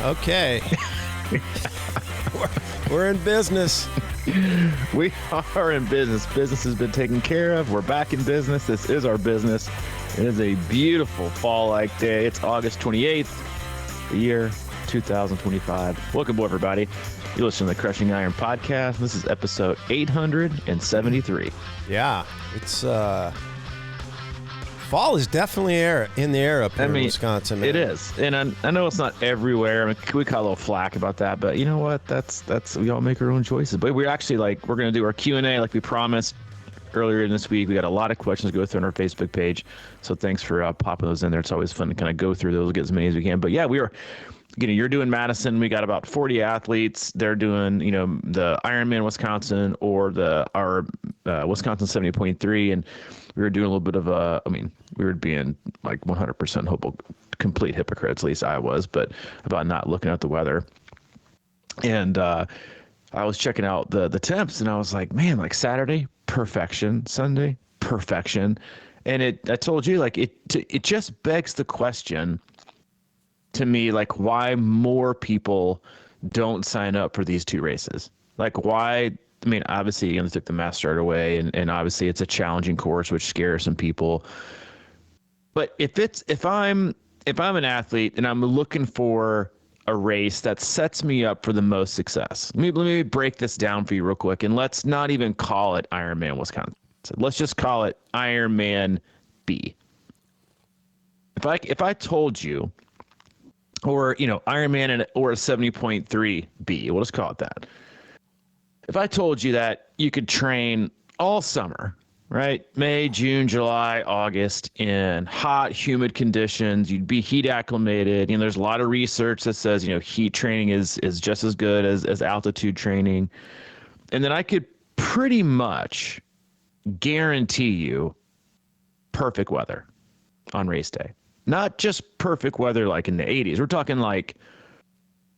Okay. We're in business. We are in business. Business has been taken care of. We're back in business. This is our business. It is a beautiful fall-like day. It's August 28th, the year 2025. Welcome, everybody. You listen to the Crushing Iron podcast. This is episode 873. Yeah, it's fall is definitely in the air up here in Wisconsin. Man. It is, and I know it's not everywhere. I mean, we caught a little flack about that, but you know what? That's we all make our own choices. But we're actually we're going to do our Q&A like we promised earlier in this week. We got a lot of questions to go through on our Facebook page, so thanks for popping those in there. It's always fun to kind of go through those, get as many as we can. But yeah, we are. You're doing Madison. We got about 40 athletes. They're doing, the Ironman Wisconsin or our Wisconsin 70.3, and we were doing a little bit of we were being like 100% complete hypocrites. At least I was, but about not looking at the weather. And I was checking out the temps, and I was like, man, like Saturday, perfection. Sunday, perfection. And I told you, like it just begs the question to me, like, why more people don't sign up for these two races. Like, why? I mean, obviously, they took the mass start away, and obviously it's a challenging course, which scares some people. But if I'm an athlete and I'm looking for a race that sets me up for the most success, let me break this down for you real quick, and let's not even call it Ironman Wisconsin. Let's just call it Ironman B. If I told you, or Ironman or a 70.3 B, we'll just call it that. If I told you that you could train all summer, right? May, June, July, August, in hot, humid conditions, you'd be heat acclimated. There's a lot of research that says, heat training is just as good as altitude training. And then I could pretty much guarantee you perfect weather on race day. Not just perfect weather like in the 80s. We're talking like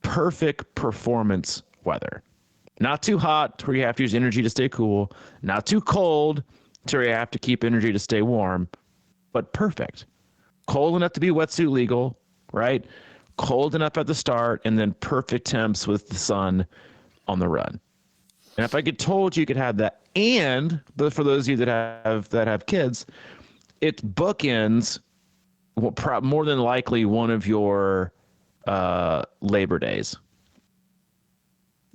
perfect performance weather. Not too hot to where you have to use energy to stay cool. Not too cold to where you have to keep energy to stay warm. But perfect. Cold enough to be wetsuit legal, right? Cold enough at the start, and then perfect temps with the sun on the run. And if I told you could have that, and but for those of you that have kids, it bookends more than likely one of your Labor Days.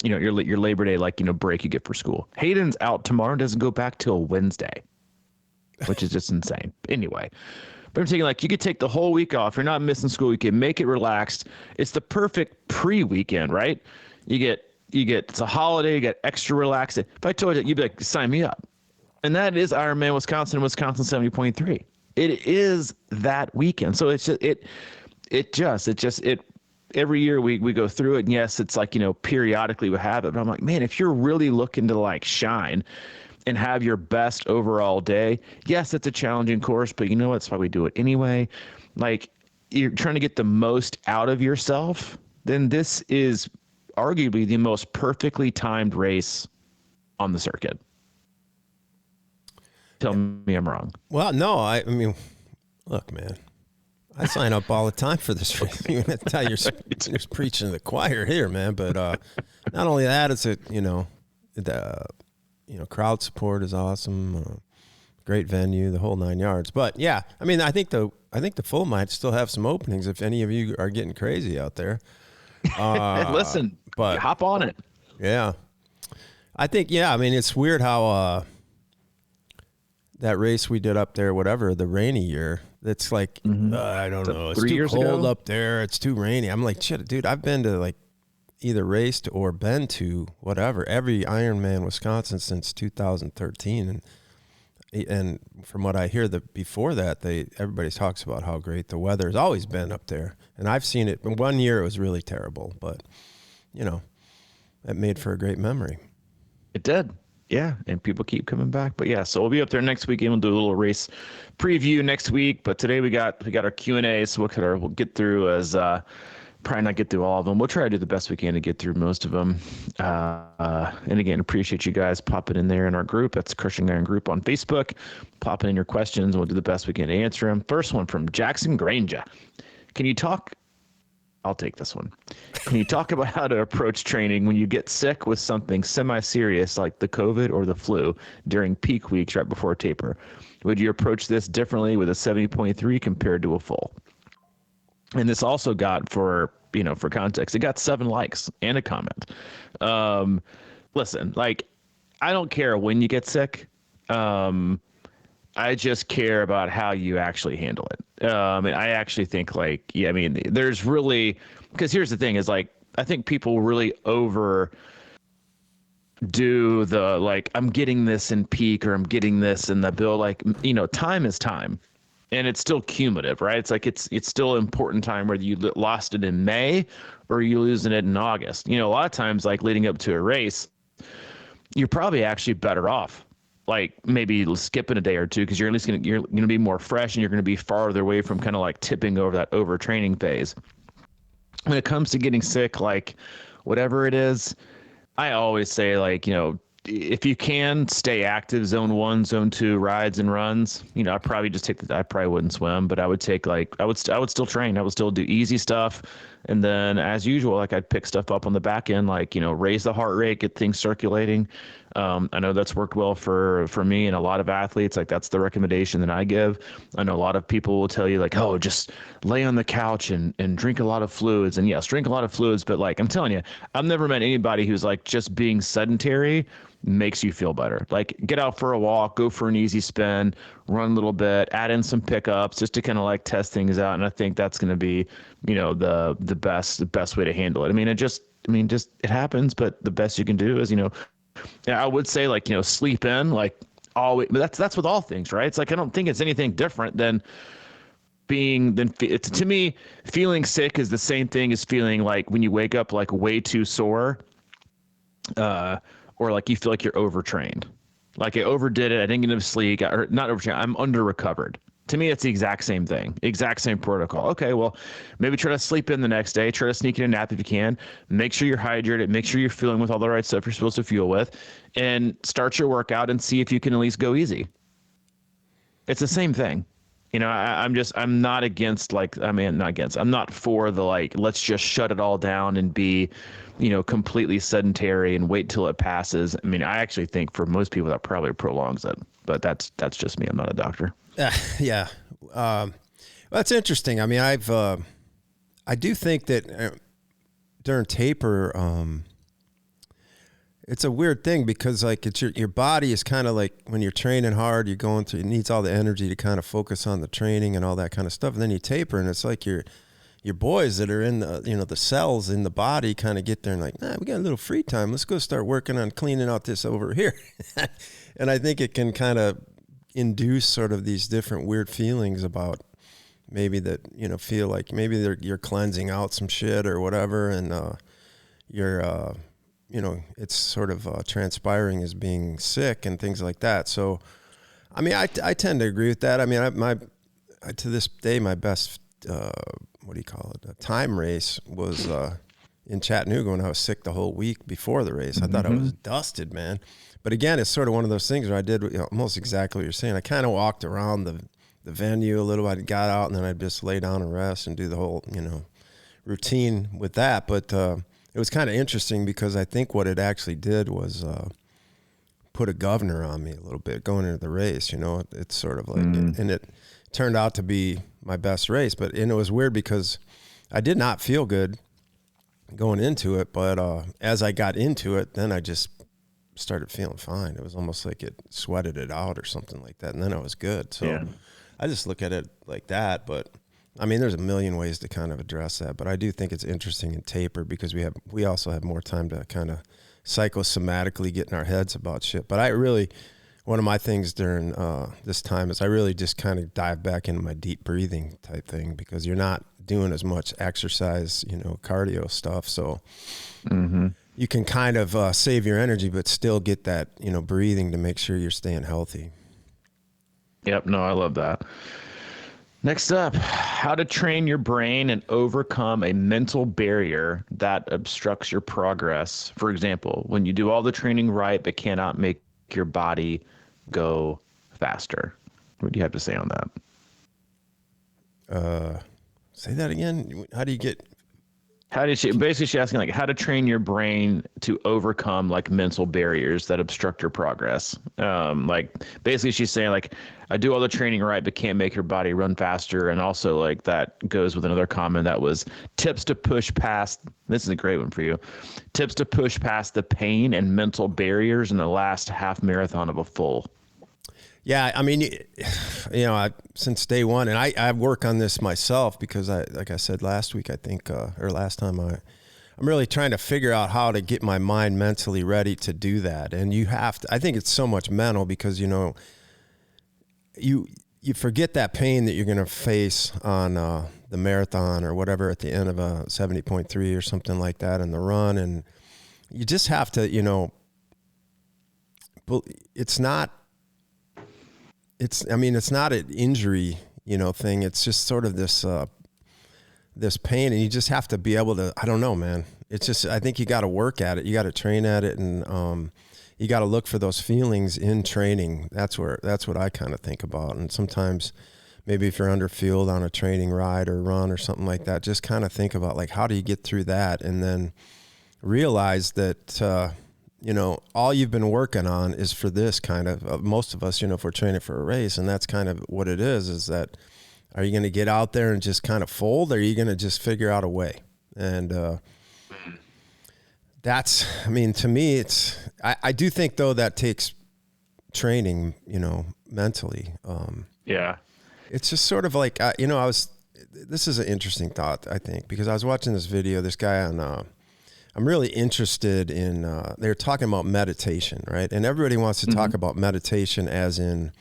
Your Labor Day, break you get for school. Hayden's out tomorrow, doesn't go back till Wednesday, which is just insane. Anyway, but I'm saying, you could take the whole week off. You're not missing school. You can make it relaxed. It's the perfect pre-weekend, right? You get it's a holiday. You get extra relaxed. If I told you, you'd be like, sign me up. And that is Ironman Wisconsin 70.3. It is that weekend. So it's just every year we go through it. And yes, it's periodically we have it, but I'm like, man, if you're really looking to shine and have your best overall day, yes, it's a challenging course, but that's why we do it anyway. You're trying to get the most out of yourself, then this is arguably the most perfectly timed race on the circuit. Tell me I'm wrong. Well, no, I mean, look, man, I sign up all the time for this race. You're preaching to the choir here, man. But not only that, it's crowd support is awesome, great venue, the whole 9 yards. But yeah, I mean, I think the full might still have some openings if any of you are getting crazy out there. Listen, but hop on it. Yeah, I think I mean, it's weird how. That race we did up there, whatever, the rainy year, it's I don't know. It's too cold up there. It's too rainy. I'm like, shit, dude, I've been to either raced or been to whatever, every Ironman Wisconsin since 2013. And from what I hear, before that, everybody talks about how great the weather has always been up there. And I've seen it. One year it was really terrible, but, it made for a great memory. It did. Yeah, and people keep coming back. But yeah, so we'll be up there next weekend. We'll do a little race preview next week. But today we got our Q&A, so we'll get through probably not get through all of them. We'll try to do the best we can to get through most of them. And again, appreciate you guys popping in there in our group. That's Crushing Iron Group on Facebook. Popping in your questions. We'll do the best we can to answer them. First one from Jackson Granger. Can you talk I'll take this one. Can you talk about how to approach training when you get sick with something semi-serious like the COVID or the flu during peak weeks right before a taper? Would you approach this differently with a 70.3 compared to a full? And this also got, for context, it got 7 likes and a comment. Listen, like, I don't care when you get sick. I just care about how you actually handle it. And I actually think, like, yeah, I mean, there's really, because here's the thing is, like, I think people really overdo the, like, I'm getting this in peak or I'm getting this in the bill. Like, time is time. And it's still cumulative, right? It's like it's still important time, whether you lost it in May or you losing it in August. A lot of times, like, leading up to a race, you're probably actually better off, like, maybe skipping a day or two, because you're at least you're gonna be more fresh and you're gonna be farther away from kind of like tipping over that overtraining phase. When it comes to getting sick, like, whatever it is, I always say, like, if you can stay active, zone 1, zone 2 rides and runs, I probably just I probably wouldn't swim, but I would take, like, I would still train. I would still do easy stuff. And then, as usual, like, I'd pick stuff up on the back end, like, raise the heart rate, get things circulating. I know that's worked well for me and a lot of athletes. Like, that's the recommendation that I give. I know a lot of people will tell you, like, oh, just lay on the couch and drink a lot of fluids. And yes, drink a lot of fluids. But, like, I'm telling you, I've never met anybody who's, like, just being sedentary makes you feel better. Like, get out for a walk, go for an easy spin, run a little bit, add in some pickups just to kind of, like, test things out. And I think that's going to be, the best way to handle it. I mean, it happens, but the best you can do is, I would say, like, sleep in, like, always. But that's with all things, right? It's like, I don't think it's anything different than to me, feeling sick is the same thing as feeling like when you wake up, like, way too sore, or like you feel like you're overtrained. Like, I overdid it, I didn't get enough sleep, or not overtrained, I'm under recovered. To me, it's the exact same thing, exact same protocol. Okay, well, maybe try to sleep in the next day, try to sneak in a nap if you can, make sure you're hydrated, make sure you're fueling with all the right stuff you're supposed to fuel with, and start your workout and see if you can at least go easy. It's the same thing. I'm not against, like, I'm not for the, like, let's just shut it all down and be, completely sedentary and wait till it passes. I mean, I actually think for most people that probably prolongs it, but that's just me. I'm not a doctor. Yeah. That's interesting. I mean, I do think that during taper, it's a weird thing because, like, it's your body is kind of like when you're training hard, you're going through, it needs all the energy to kind of focus on the training and all that kind of stuff. And then you taper and it's like your boys that are in the, the cells in the body kind of get there and, like, nah, we got a little free time. Let's go start working on cleaning out this over here. And I think it can kind of induce sort of these different weird feelings about maybe that, feel like maybe you're cleansing out some shit or whatever. And you're, it's sort of transpiring as being sick and things like that. So, I mean, I tend to agree with that. I mean, to this day, my best, a time race was in Chattanooga when I was sick the whole week before the race. I thought I was dusted, man. But again, it's sort of one of those things where I did almost exactly what you're saying. I kind of walked around the venue a little. I got out and then I'd just lay down and rest and do the whole, routine with that. But it was kind of interesting because I think what it actually did was put a governor on me a little bit going into the race. It's sort of like, and it turned out to be my best race. But it was weird because I did not feel good going into it. But as I got into it, then I just started feeling fine. It was almost like it sweated it out or something like that. And then I was good. So yeah. I just look at it like that. But I mean, there's a million ways to kind of address that, but I do think it's interesting in taper because we also have more time to kind of psychosomatically get in our heads about shit. But one of my things during this time is I really just kind of dive back into my deep breathing type thing because you're not doing as much exercise, cardio stuff. So you can kind of save your energy, but still get that, breathing to make sure you're staying healthy. Yep. No, I love that. Next up, how to train your brain and overcome a mental barrier that obstructs your progress. For example, when you do all the training right, but cannot make your body go faster. What do you have to say on that? Say that again. How do you get She's asking like how to train your brain to overcome like mental barriers that obstruct your progress. Like basically she's saying like, I do all the training right, but can't make your body run faster. And also like that goes with another comment that was tips to push past, this is a great one for you, tips to push past the pain and mental barriers in the last half marathon of a full. Yeah, I mean, since day one, and I work on this myself because like I said last week, I think, or last time, I'm really trying to figure out how to get my mind mentally ready to do that. And you have to, I think it's so much mental because, you forget that pain that you're going to face on the marathon or whatever at the end of a 70.3 or something like that in the run. And you just have to, it's not an injury, thing. It's just sort of this pain, and you just have to be able to, I don't know, man. It's just, I think you got to work at it. You got to train at it. And, you got to look for those feelings in training. That's what I kind of think about. And sometimes maybe if you're under field on a training ride or run or something like that, just kind of think about like, how do you get through that? And then realize that, all you've been working on is for this kind of, most of us, if we're training for a race, and that's kind of what it is that, are you going to get out there and just kind of fold, or are you going to just figure out a way? And, to me, I do think though that takes training, mentally. Yeah. It's just sort of like, this is an interesting thought, I think, because I was watching this video, this guy on, I'm really interested in, they're talking about meditation, right? And everybody wants to talk about meditation as in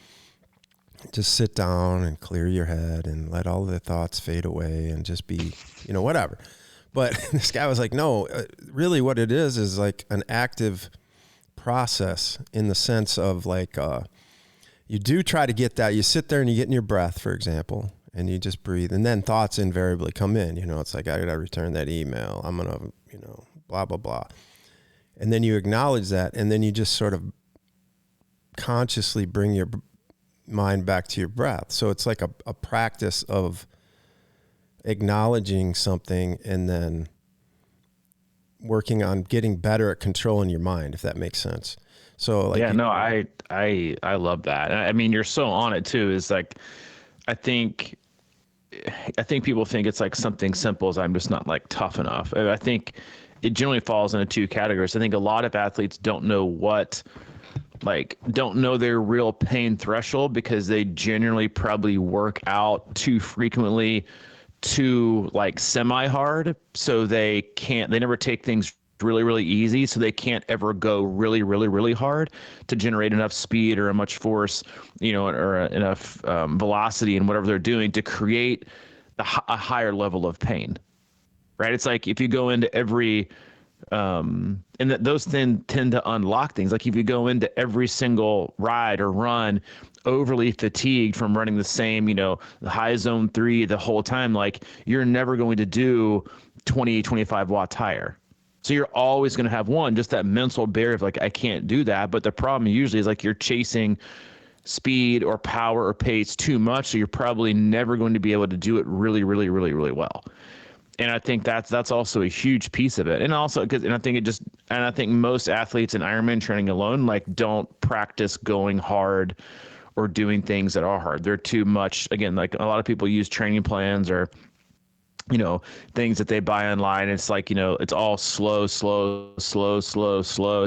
just sit down and clear your head and let all the thoughts fade away and just be, whatever. But this guy was like, no, really what it is like an active process in the sense of like, you do try to get that. You sit there and you get in your breath, for example, and you just breathe. And then thoughts invariably come in. It's like, I got to return that email. I'm going to, blah, blah, blah. And then you acknowledge that. And then you just sort of consciously bring your mind back to your breath. So it's like a practice of acknowledging something and then working on getting better at controlling your mind, if that makes sense. So like, I love that. I mean, you're so on it too. Is like, I think people think it's like something simple as I'm just not like tough enough. I think it generally falls into two categories. I think a lot of athletes don't know their real pain threshold because they generally probably work out too frequently, too like semi-hard. So they never take things really, really easy. So they can't ever go really, really, really hard to generate enough speed or much force, or enough velocity in whatever they're doing to create a higher level of pain. Right. It's like if you go into every, and those tend to unlock things. Like if you go into every single ride or run overly fatigued from running the same, the high zone 3 the whole time, like you're never going to do 20, 25 watts higher. So you're always going to have just that mental barrier of like, I can't do that. But the problem usually is like you're chasing speed or power or pace too much. So you're probably never going to be able to do it really, really, really, really well. And I think that's also a huge piece of it. And also I think most athletes in Ironman training alone, like don't practice going hard or doing things that are hard. They're too much, again, like a lot of people use training plans or, things that they buy online. It's like, it's all slow. It's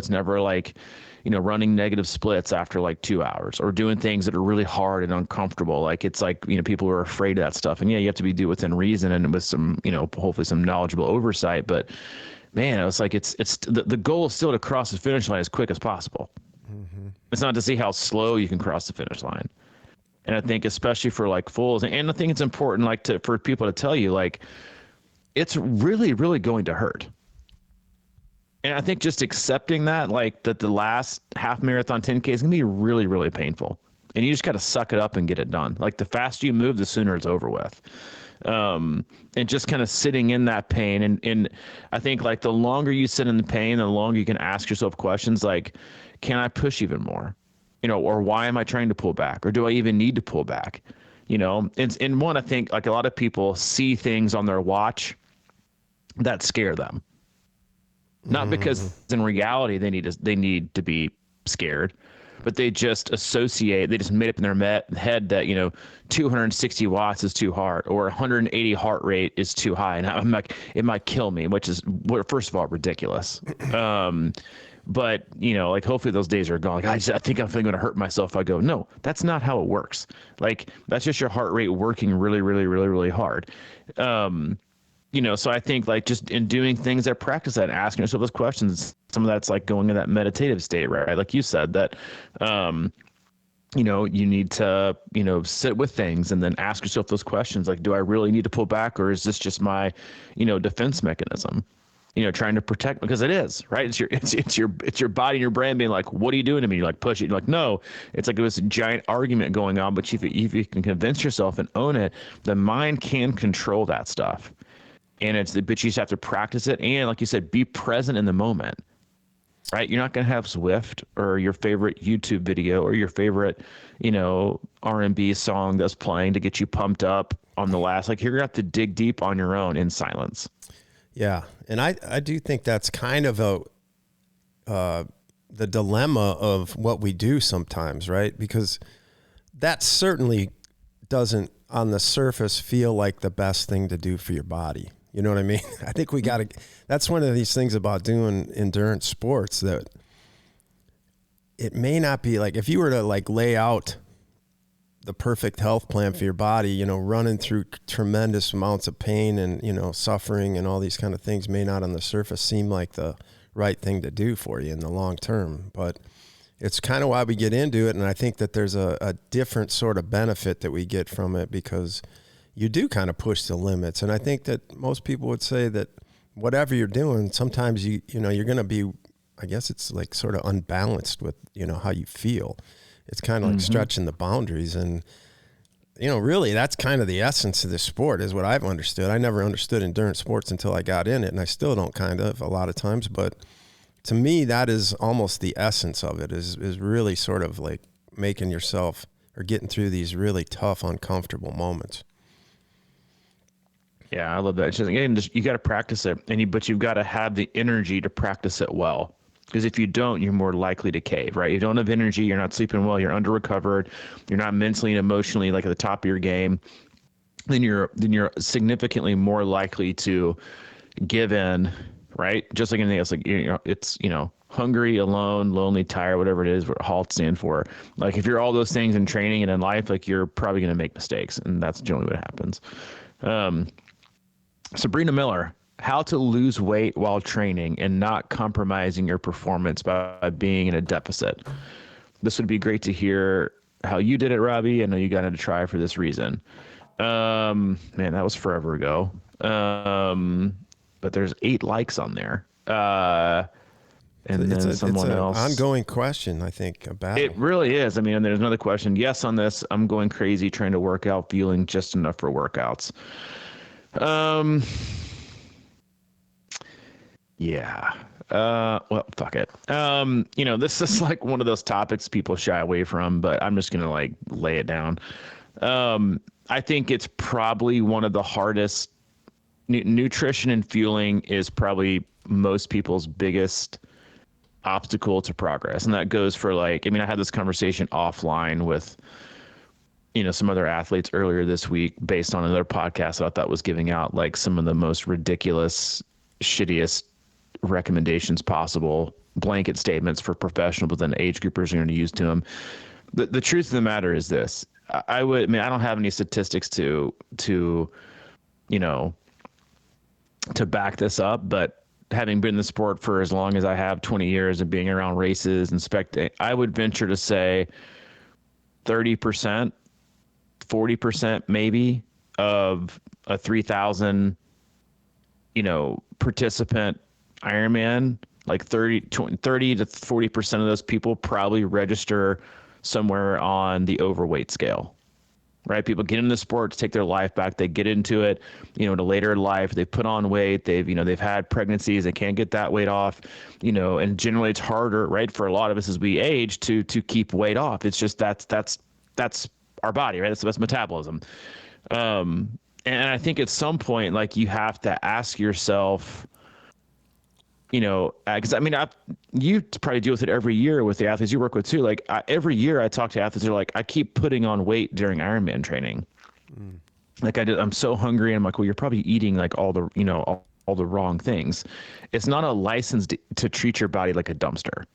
never like, running negative splits after like 2 hours or doing things that are really hard and uncomfortable. Like it's like, people are afraid of that stuff. And you have to do within reason and with some, hopefully some knowledgeable oversight. But man, it's like, it's the goal is still to cross the finish line as quick as possible. Mm-hmm. It's not to see how slow you can cross the finish line. And I think especially for like fulls, and I think it's important for people to tell you, like, it's really, really going to hurt. And I think just accepting that, like that the last half marathon 10K is going to be really, really painful. And you just got to suck it up and get it done. Like the faster you move, the sooner it's over with. And just kind of sitting in that pain. And I think like the longer you sit in the pain, the longer you can ask yourself questions like, can I push even more? Or why am I trying to pull back? Or do I even need to pull back? And one, I think like a lot of people see things on their watch that scare them. Not because in reality they need to be scared, but they just made up in their head that, 260 watts is too hard, or 180 heart rate is too high. And I'm like, it might kill me, which is, first of all, ridiculous. But, like, hopefully those days are gone. Like, I think I'm going to hurt myself if I go. No, that's not how it works. Like, that's just your heart rate working really, really, really, really hard. So I think, like, just in doing things that practice that and asking yourself those questions, some of that's like going in that meditative state, right? Like you said, that, you need to, sit with things and then ask yourself those questions. Like, do I really need to pull back, or is this just my, defense mechanism? Trying to protect, because it is, right? It's your body and your brain being like, what are you doing to me? You like push it. You're like, no, it's like it was a giant argument going on. But if you can convince yourself and own it, the mind can control that stuff. And but you just have to practice it. And like you said, be present in the moment, right? You're not going to have Zwift or your favorite YouTube video or your favorite, R&B song that's playing to get you pumped up on the last, like, you're going to have to dig deep on your own in silence. Yeah. And I do think that's kind of the dilemma of what we do sometimes, right? Because that certainly doesn't on the surface feel like the best thing to do for your body. You know what I mean? I think that's one of these things about doing endurance sports, that it may not be like, if you were to like lay out the perfect health plan for your body, running through tremendous amounts of pain and, suffering and all these kind of things may not on the surface seem like the right thing to do for you in the long term. But it's kind of why we get into it. And I think that there's a different sort of benefit that we get from it, because you do kind of push the limits. And I think that most people would say that whatever you're doing, sometimes you're going to be, I guess it's like sort of unbalanced with, how you feel. It's kind of like stretching the boundaries. And, really that's kind of the essence of this sport, is what I've understood. I never understood endurance sports until I got in it, and I still don't a lot of times. But to me, that is almost the essence of it, is really sort of like making yourself, or getting through these really tough, uncomfortable moments. Yeah, I love that. It's just, you got to practice it, but you've got to have the energy to practice it well. Because if you don't, you're more likely to cave, right? You don't have energy, you're not sleeping well, you're under-recovered, you're not mentally and emotionally like at the top of your game, then you're significantly more likely to give in, right? Just like anything else, like, it's, hungry, alone, lonely, tired, whatever it is, what HALT stand for. Like, if you're all those things in training and in life, like, you're probably going to make mistakes, and that's generally what happens. Sabrina Miller, how to lose weight while training and not compromising your performance by being in a deficit. This would be great to hear how you did it, Robbie. I know you got into Try for this reason. Man, that was forever ago. But there's 8 likes on there. And then someone else. It's an ongoing question, I think, about it. It really is. I mean, and there's another question. Yes, on this, I'm going crazy trying to work out, feeling just enough for workouts. Yeah. Well, fuck it. This is like one of those topics people shy away from, but I'm just going to like lay it down. I think it's probably one of the hardest. Nutrition and fueling is probably most people's biggest obstacle to progress. And that goes for I had this conversation offline with, some other athletes earlier this week based on another podcast that I thought was giving out like some of the most ridiculous, shittiest recommendations possible, blanket statements for professionals, but then age groupers are going to use to them. The truth of the matter is this. I don't have any statistics to back this up, but having been in the sport for as long as I have, 20 years, and being around races and spectating, I would venture to say 30%, 40% maybe of a 3,000, participant Ironman, like 30 to 40% of those people probably register somewhere on the overweight scale, right? People get into the sport to take their life back. They get into it, to later in life, they put on weight. They've had pregnancies. They can't get that weight off, and generally it's harder, right? For a lot of us as we age to keep weight off. It's just, that's our body, right? That's metabolism. And I think at some point, like, you have to ask yourself, because I mean, you probably deal with it every year with the athletes you work with too. Like, every year I talk to athletes, they're like, I keep putting on weight during Ironman training. Like, I'm so hungry. And I'm like, well, you're probably eating like all the, all the wrong things. It's not a license to treat your body like a dumpster.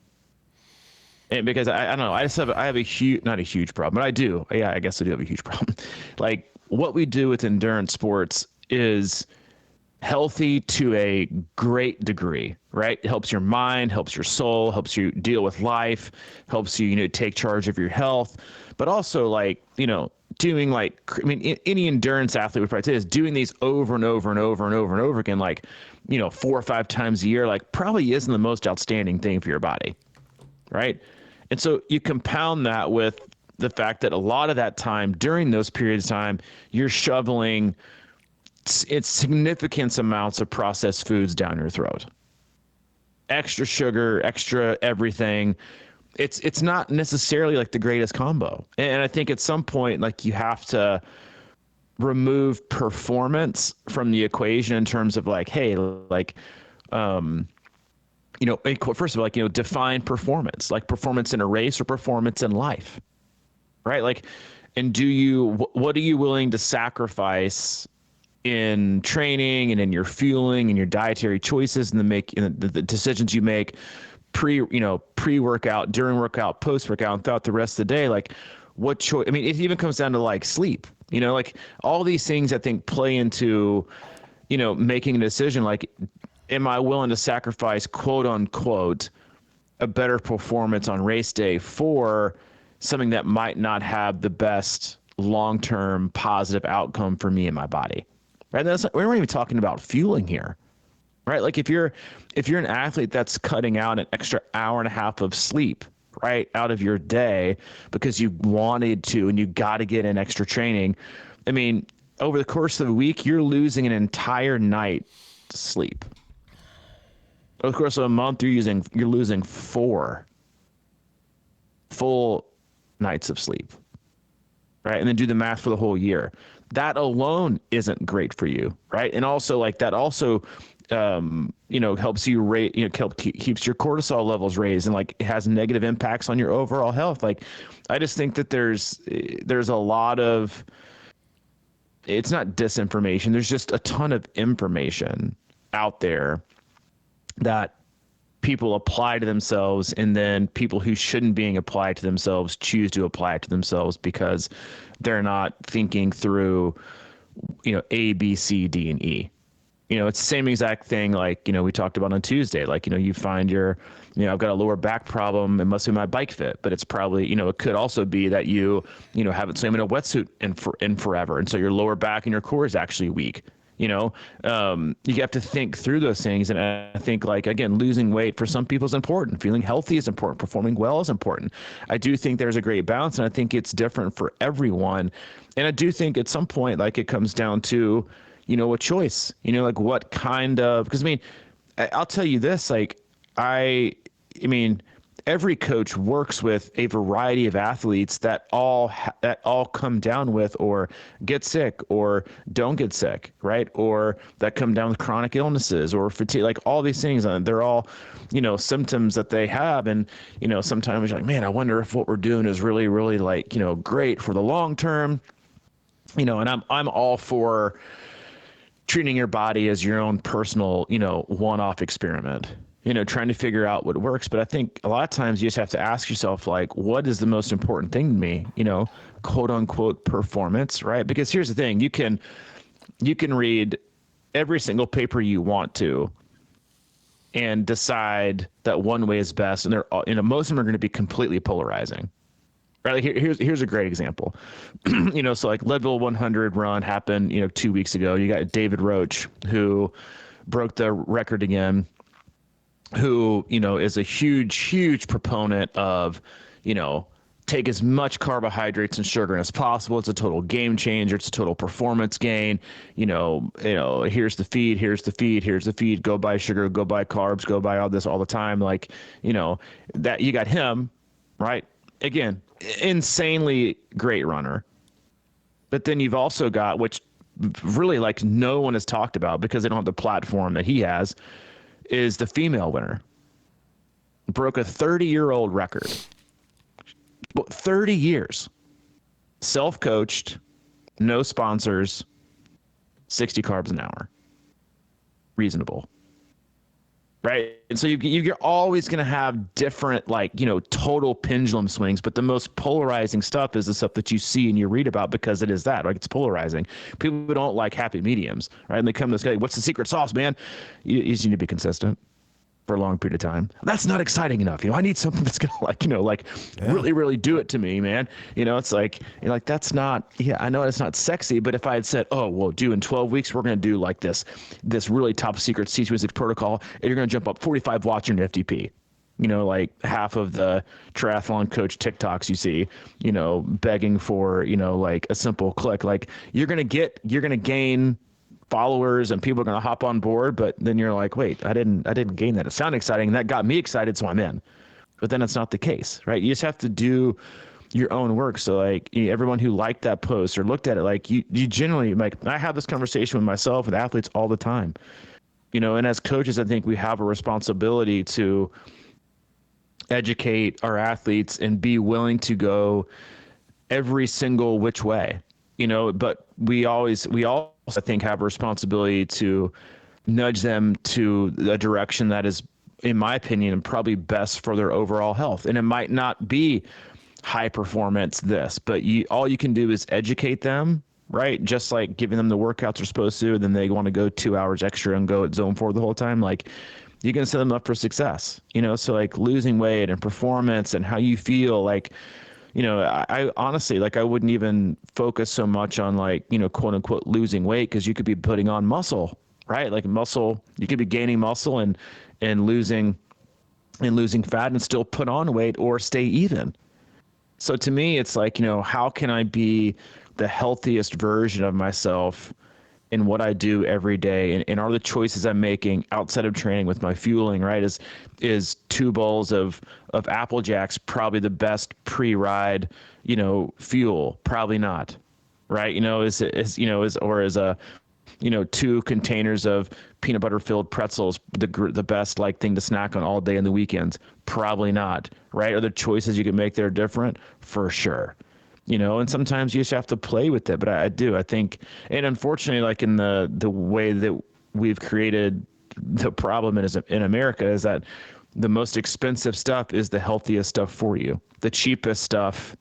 And because I don't know, I have a huge, not a huge problem, but I do. Yeah, I guess I do have a huge problem. Like, what we do with endurance sports is healthy to a great degree, right? It helps your mind, helps your soul, helps you deal with life, helps you, take charge of your health, but also, like, doing, like, I mean, any endurance athlete would probably say is doing these over and over and over and over and over again, like, 4 or 5 times a year, like, probably isn't the most outstanding thing for your body, right? And so you compound that with the fact that a lot of that time during those periods of time, you're shoveling it's significant amounts of processed foods down your throat. Extra sugar, extra everything. It's not necessarily like the greatest combo. And I think at some point, like, you have to remove performance from the equation in terms of, like, hey, like, first of all, like, define performance, like performance in a race or performance in life, right? Like, and what are you willing to sacrifice in training and in your fueling and your dietary choices and the decisions you make pre-workout, during workout, post-workout, and throughout the rest of the day? Like, what choice? I mean, it even comes down to, like, sleep, like, all these things I think play into, making a decision. Like, am I willing to sacrifice, quote unquote, a better performance on race day for something that might not have the best long-term positive outcome for me and my body? Right? We're not even talking about fueling here, right? Like, if you're an athlete that's cutting out an extra hour and a half of sleep, right, out of your day because you wanted to and you got to get in extra training, I mean, over the course of a week, you're losing an entire night to sleep. Over the course of a month, you're losing 4 full nights of sleep, right? And then do the math for the whole year. That alone isn't great for you, right? And also, like, that also, helps you rate, keeps your cortisol levels raised, and, like, it has negative impacts on your overall health. Like, I just think that there's a lot of, it's not disinformation. There's just a ton of information out there that people apply to themselves, and then people who shouldn't being applied to themselves choose to apply it to themselves because they're not thinking through, A, B, C, D, and E. It's the same exact thing, like, we talked about on Tuesday. Like, you find I've got a lower back problem. It must be my bike fit, but it's probably, it could also be that you haven't swam in a wetsuit in forever. And so your lower back and your core is actually weak. You have to think through those things. And I think, like, again, losing weight for some people is important. Feeling healthy is important. Performing well is important. I do think there's a great balance, and I think it's different for everyone. And I do think at some point, like, it comes down to, a choice, like, what kind of, because, I mean, I'll tell you this, like, I mean, every coach works with a variety of athletes that all come down with or get sick or don't get sick, right? Or that come down with chronic illnesses or fatigue, like, all these things. And they're all, symptoms that they have. And, sometimes you're like, man, I wonder if what we're doing is really, really, like, great for the long term, and I'm all for treating your body as your own personal, one-off experiment. Trying to figure out what works. But I think a lot of times you just have to ask yourself, like, what is the most important thing to me? Quote unquote performance, right? Because here's the thing, you can read every single paper you want to and decide that one way is best, and they're all, most of them are going to be completely polarizing. Right? Like, here's a great example. So, like, Leadville 100 run happened, 2 weeks ago. You got David Roach, who broke the record again, who, is a huge proponent of, take as much carbohydrates and sugar as possible. It's a total game changer. It's a total performance gain. Here's the feed, here's the feed, here's the feed. Go buy sugar, go buy carbs, go buy all this all the time. Like, that you got him, right? Again, insanely great runner. But then you've also got, which really like no one has talked about because they don't have the platform that he has, is the female winner. Broke a 30-year-old record. 30 years. Self-coached, no sponsors, 60 carbs an hour. Reasonable. Right? And so you're always going to have different, like, you know, total pendulum swings, but the most polarizing stuff is the stuff that you see and you read about because it is that, like, it's polarizing. People don't like happy mediums, right? And they come to this guy, what's the secret sauce, man? You just need to be consistent for a long period of time. That's not exciting enough. You know, I need something that's going to, like, you know, like really, really do it to me, man. You know, it's like, you're like, that's not, yeah, I know it's not sexy, but if I had said, oh, well, in 12 weeks, we're going to do like this really top secret C26 protocol, and you're going to jump up 45 watts in your FTP. You know, like half of the triathlon coach TikToks you see, you know, begging for, you know, like a simple click, like you're going to gain followers and people are going to hop on board, but then you're like, wait, I didn't gain that. It sounded exciting, and that got me excited, so I'm in. But then it's not the case, right? You just have to do your own work. So like everyone who liked that post or looked at it, like you generally, like, I have this conversation with myself, with athletes all the time, you know, and as coaches, I think we have a responsibility to educate our athletes and be willing to go every single which way, you know, but we all, I think, have a responsibility to nudge them to a direction that is, in my opinion, probably best for their overall health. And it might not be high performance but all you can do is educate them, right? Just like giving them the workouts they're supposed to, and then they want to go 2 hours extra and go at zone 4 the whole time. Like, you can set them up for success, you know? So like losing weight and performance and how you feel, like, you know, I honestly, like, I wouldn't even focus so much on, like, you know, quote unquote losing weight, because you could be putting on muscle, right? Like muscle, you could be gaining muscle and losing fat and still put on weight or stay even. So to me, it's like, you know, how can I be the healthiest version of myself in what I do every day? And are the choices I'm making outside of training with my fueling, right? Is 2 bowls of Apple Jacks probably the best pre-ride, you know, fuel? Probably not, right? You know, is 2 containers of peanut butter filled pretzels the best, like, thing to snack on all day in the weekends? Probably not, right? Are there choices you can make that are different? For sure. You know, and sometimes you just have to play with it. But I think, and unfortunately, like in the way that we've created the problem in America, is that the most expensive stuff is the healthiest stuff for you. The cheapest stuff,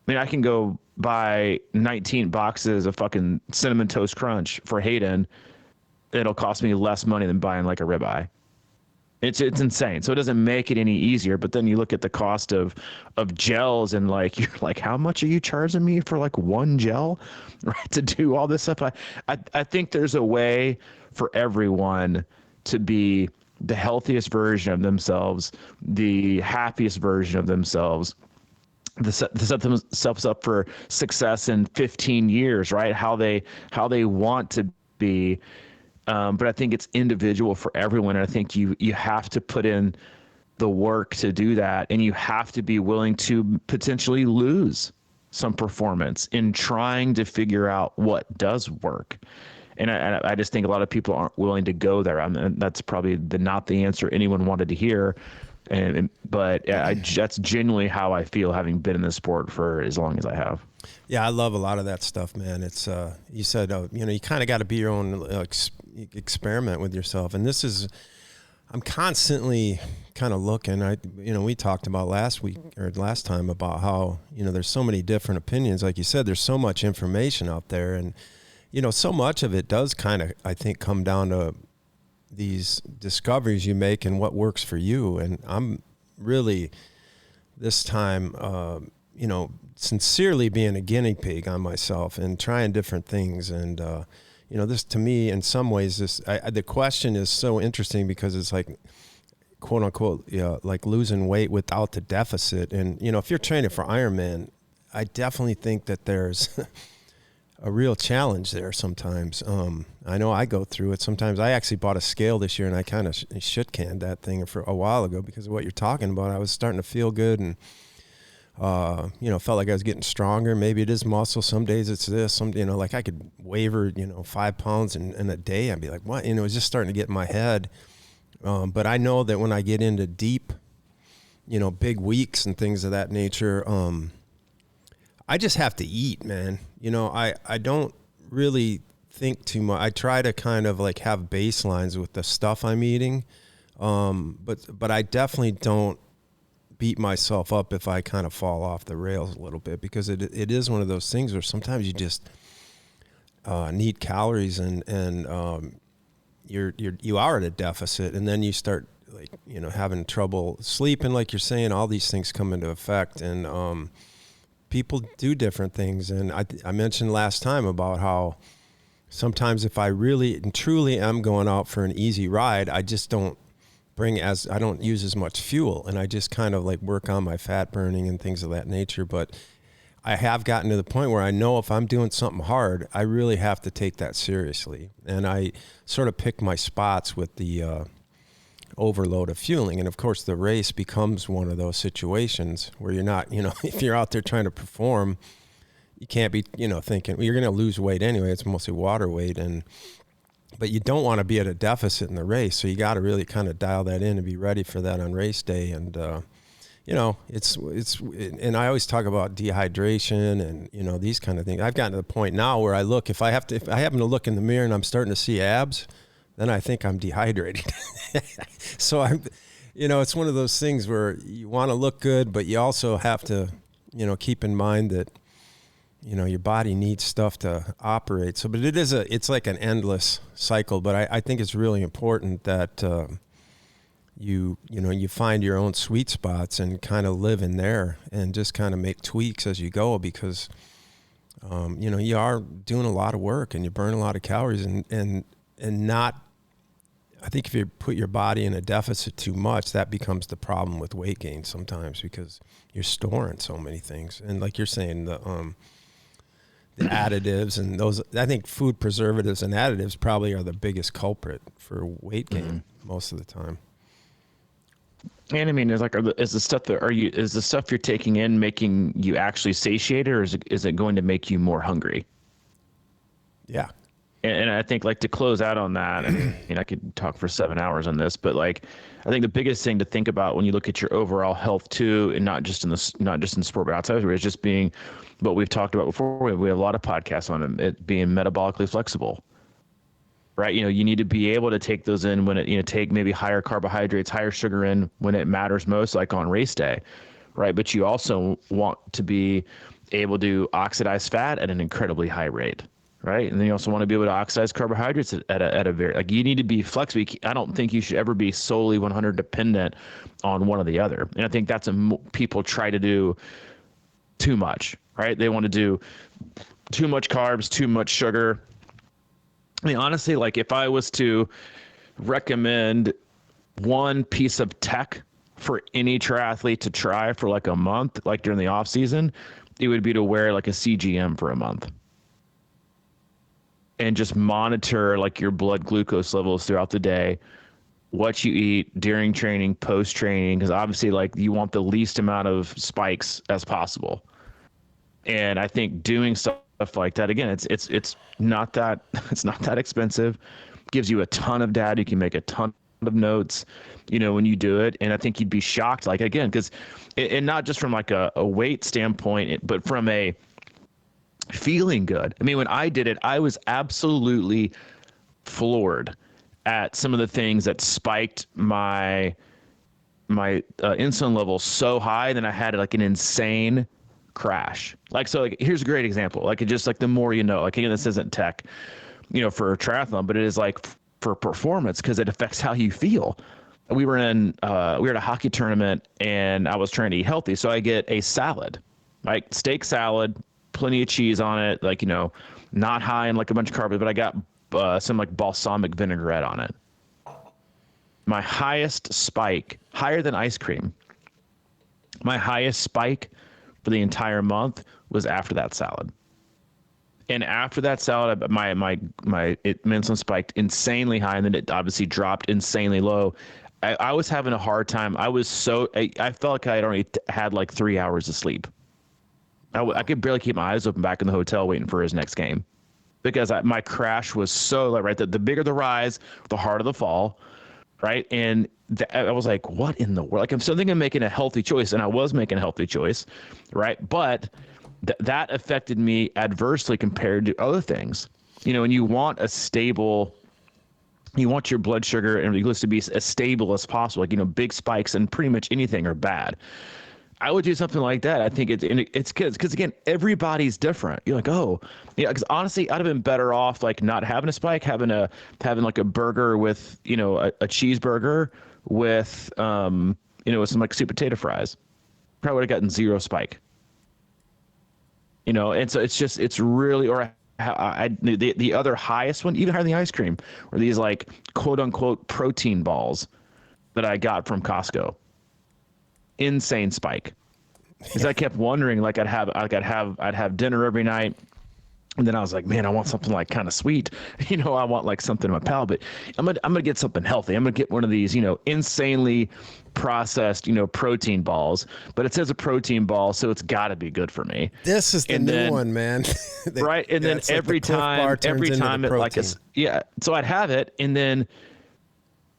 I mean, I can go buy 19 boxes of fucking Cinnamon Toast Crunch for Hayden. It'll cost me less money than buying like a ribeye. It's insane. So it doesn't make it any easier. But then you look at the cost of gels, and like, you're like, how much are you charging me for like one gel, right? To do all this stuff. I think there's a way for everyone to be the healthiest version of themselves, the happiest version of themselves, to set themselves up for success in 15 years, right? How they want to be. But I think it's individual for everyone. And I think you have to put in the work to do that. And you have to be willing to potentially lose some performance in trying to figure out what does work. And I just think a lot of people aren't willing to go there. And that's probably not the answer anyone wanted to hear. But that's genuinely how I feel, having been in this sport for as long as I have. Yeah, I love a lot of that stuff, man. It's you said, you know, you kind of got to be your own experiment with yourself. And this is, I'm constantly kind of looking. We talked about last time about how, you know, there's so many different opinions. Like you said, there's so much information out there, and, you know, so much of it does kind of, I think, come down to these discoveries you make and what works for you. And I'm really this time, you know, sincerely being a guinea pig on myself and trying different things. And, you know, this, to me, in some ways, the question is so interesting, because it's like, quote unquote, like losing weight without the deficit. And, you know, if you're training for Ironman, I definitely think that there's a real challenge there sometimes. I know I go through it sometimes. I actually bought a scale this year, and I kind of shit canned that thing for a while ago because of what you're talking about. I was starting to feel good, and felt like I was getting stronger. Maybe it is muscle. Some days it's this, like I could waver, 5 pounds in a day. I'd be like, what? It was just starting to get in my head. But I know that when I get into deep, big weeks and things of that nature, I just have to eat, man. I don't really think too much. I try to kind of like have baselines with the stuff I'm eating. But I definitely don't beat myself up if I kind of fall off the rails a little bit, because it is one of those things where sometimes you just need calories and you are at a deficit, and then you start like having trouble sleeping, like you're saying. All these things come into effect, and people do different things. And I mentioned last time about how sometimes if I really and truly am going out for an easy ride, I just don't I don't use as much fuel, and I just kind of like work on my fat burning and things of that nature. But I have gotten to the point where I know if I'm doing something hard, I really have to take that seriously. And I sort of pick my spots with the overload of fueling. And of course the race becomes one of those situations where you're not, if you're out there trying to perform, you can't be, thinking, well, you're going to lose weight anyway. It's mostly water weight. But you don't want to be at a deficit in the race. So you got to really kind of dial that in and be ready for that on race day. And, and I always talk about dehydration and, these kind of things. I've gotten to the point now where if I happen to look in the mirror and I'm starting to see abs, then I think I'm dehydrated. So it's one of those things where you want to look good, but you also have to, keep in mind that, your body needs stuff to operate. So, but it's like an endless cycle, but I think it's really important that, you find your own sweet spots and kind of live in there and just kind of make tweaks as you go, because, you are doing a lot of work and you burn a lot of calories and not, I think if you put your body in a deficit too much, that becomes the problem with weight gain sometimes, because you're storing so many things. And like you're saying, the additives and those, I think food preservatives and additives probably are the biggest culprit for weight gain most of the time. And I mean, is the stuff you're taking in making you actually satiated, or is it going to make you more hungry? Yeah. And I think, like, to close out on that, I could talk for 7 hours on this, but like, I think the biggest thing to think about when you look at your overall health too, and not just in sport, but outside of it, is just being what we've talked about before. We have a lot of podcasts on it being metabolically flexible, right? You need to be able to take those in when take maybe higher carbohydrates, higher sugar in when it matters most, like on race day, right? But you also want to be able to oxidize fat at an incredibly high rate. Right. And then you also want to be able to oxidize carbohydrates at a very, like, you need to be flexible. I don't think you should ever be solely 100 dependent on one or the other. And I think that's people try to do too much, right? They want to do too much carbs, too much sugar. I mean, honestly, like, if I was to recommend one piece of tech for any triathlete to try for like a month, like during the off season, it would be to wear like a CGM for a month. And just monitor like your blood glucose levels throughout the day, what you eat during training, post training, because obviously, like, you want the least amount of spikes as possible. And I think doing stuff like that, again, it's not that expensive. Gives you a ton of data. You can make a ton of notes, when you do it. And I think you'd be shocked, like, again, because and not just from like a weight standpoint, but from a feeling good. I mean, when I did it, I was absolutely floored at some of the things that spiked my insulin level so high that I had like an insane crash. Like, so, like, here's a great example. Like, it just, like, the more you know, like, again, this isn't tech, for triathlon, but it is like for performance, because it affects how you feel. We were at a hockey tournament and I was trying to eat healthy. So I get a salad, like steak salad, plenty of cheese on it, like, not high in like a bunch of carbs, but I got some like balsamic vinaigrette on it. My highest spike, higher than ice cream, my highest spike for the entire month was after that salad. And after that salad, my insulin spiked insanely high, and then it obviously dropped insanely low I was having a hard time. I felt like I had already had like 3 hours of sleep. I could barely keep my eyes open back in the hotel waiting for his next game, because my crash was so like, right. The bigger the rise, the harder the fall, right? And I was like, what in the world? Like, I'm still thinking of making a healthy choice, and I was making a healthy choice, right? But that affected me adversely compared to other things. And you want you want your blood sugar and glucose to be as stable as possible. Like, big spikes and pretty much anything are bad. I would do something like that. I think it's good because, again, everybody's different. You're like, oh, yeah. Because honestly, I'd have been better off like not having a spike, having like a burger with, a cheeseburger with, with some like sweet potato fries. Probably would have gotten 0 spike. And so it's really, or the other highest one, even higher than the ice cream, were these like quote unquote protein balls that I got from Costco. Insane spike, because I kept wondering, like, I'd have dinner every night, and then I was like, man, I want something like kind of sweet, I want like something in my palate, but I'm gonna get something healthy. I'm gonna get one of these, insanely processed, protein balls, but it says a protein ball, so it's got to be good for me. This is the new one, man. Right, and then every time it like so I'd have it, and then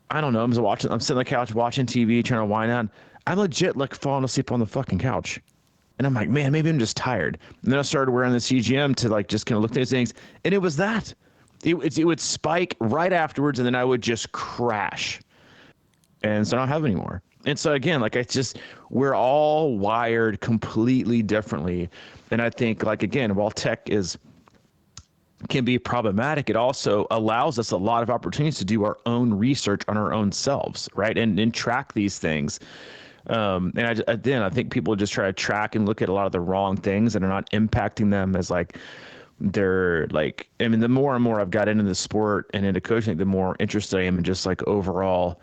I don't know, I'm sitting on the couch watching TV, trying to wind down. I'm legit like falling asleep on the fucking couch. And I'm like, man, maybe I'm just tired. And then I started wearing the CGM to like just kind of look at these things. And it was that. It would spike right afterwards, and then I would just crash. And so I don't have any more. And so again, like, we're all wired completely differently. And I think, like, again, while tech can be problematic, it also allows us a lot of opportunities to do our own research on our own selves, right? And track these things. And I think people just try to track and look at a lot of the wrong things that are not impacting them as like they're like, I mean, the more and more I've got into the sport and into coaching, the more interested I am in just like overall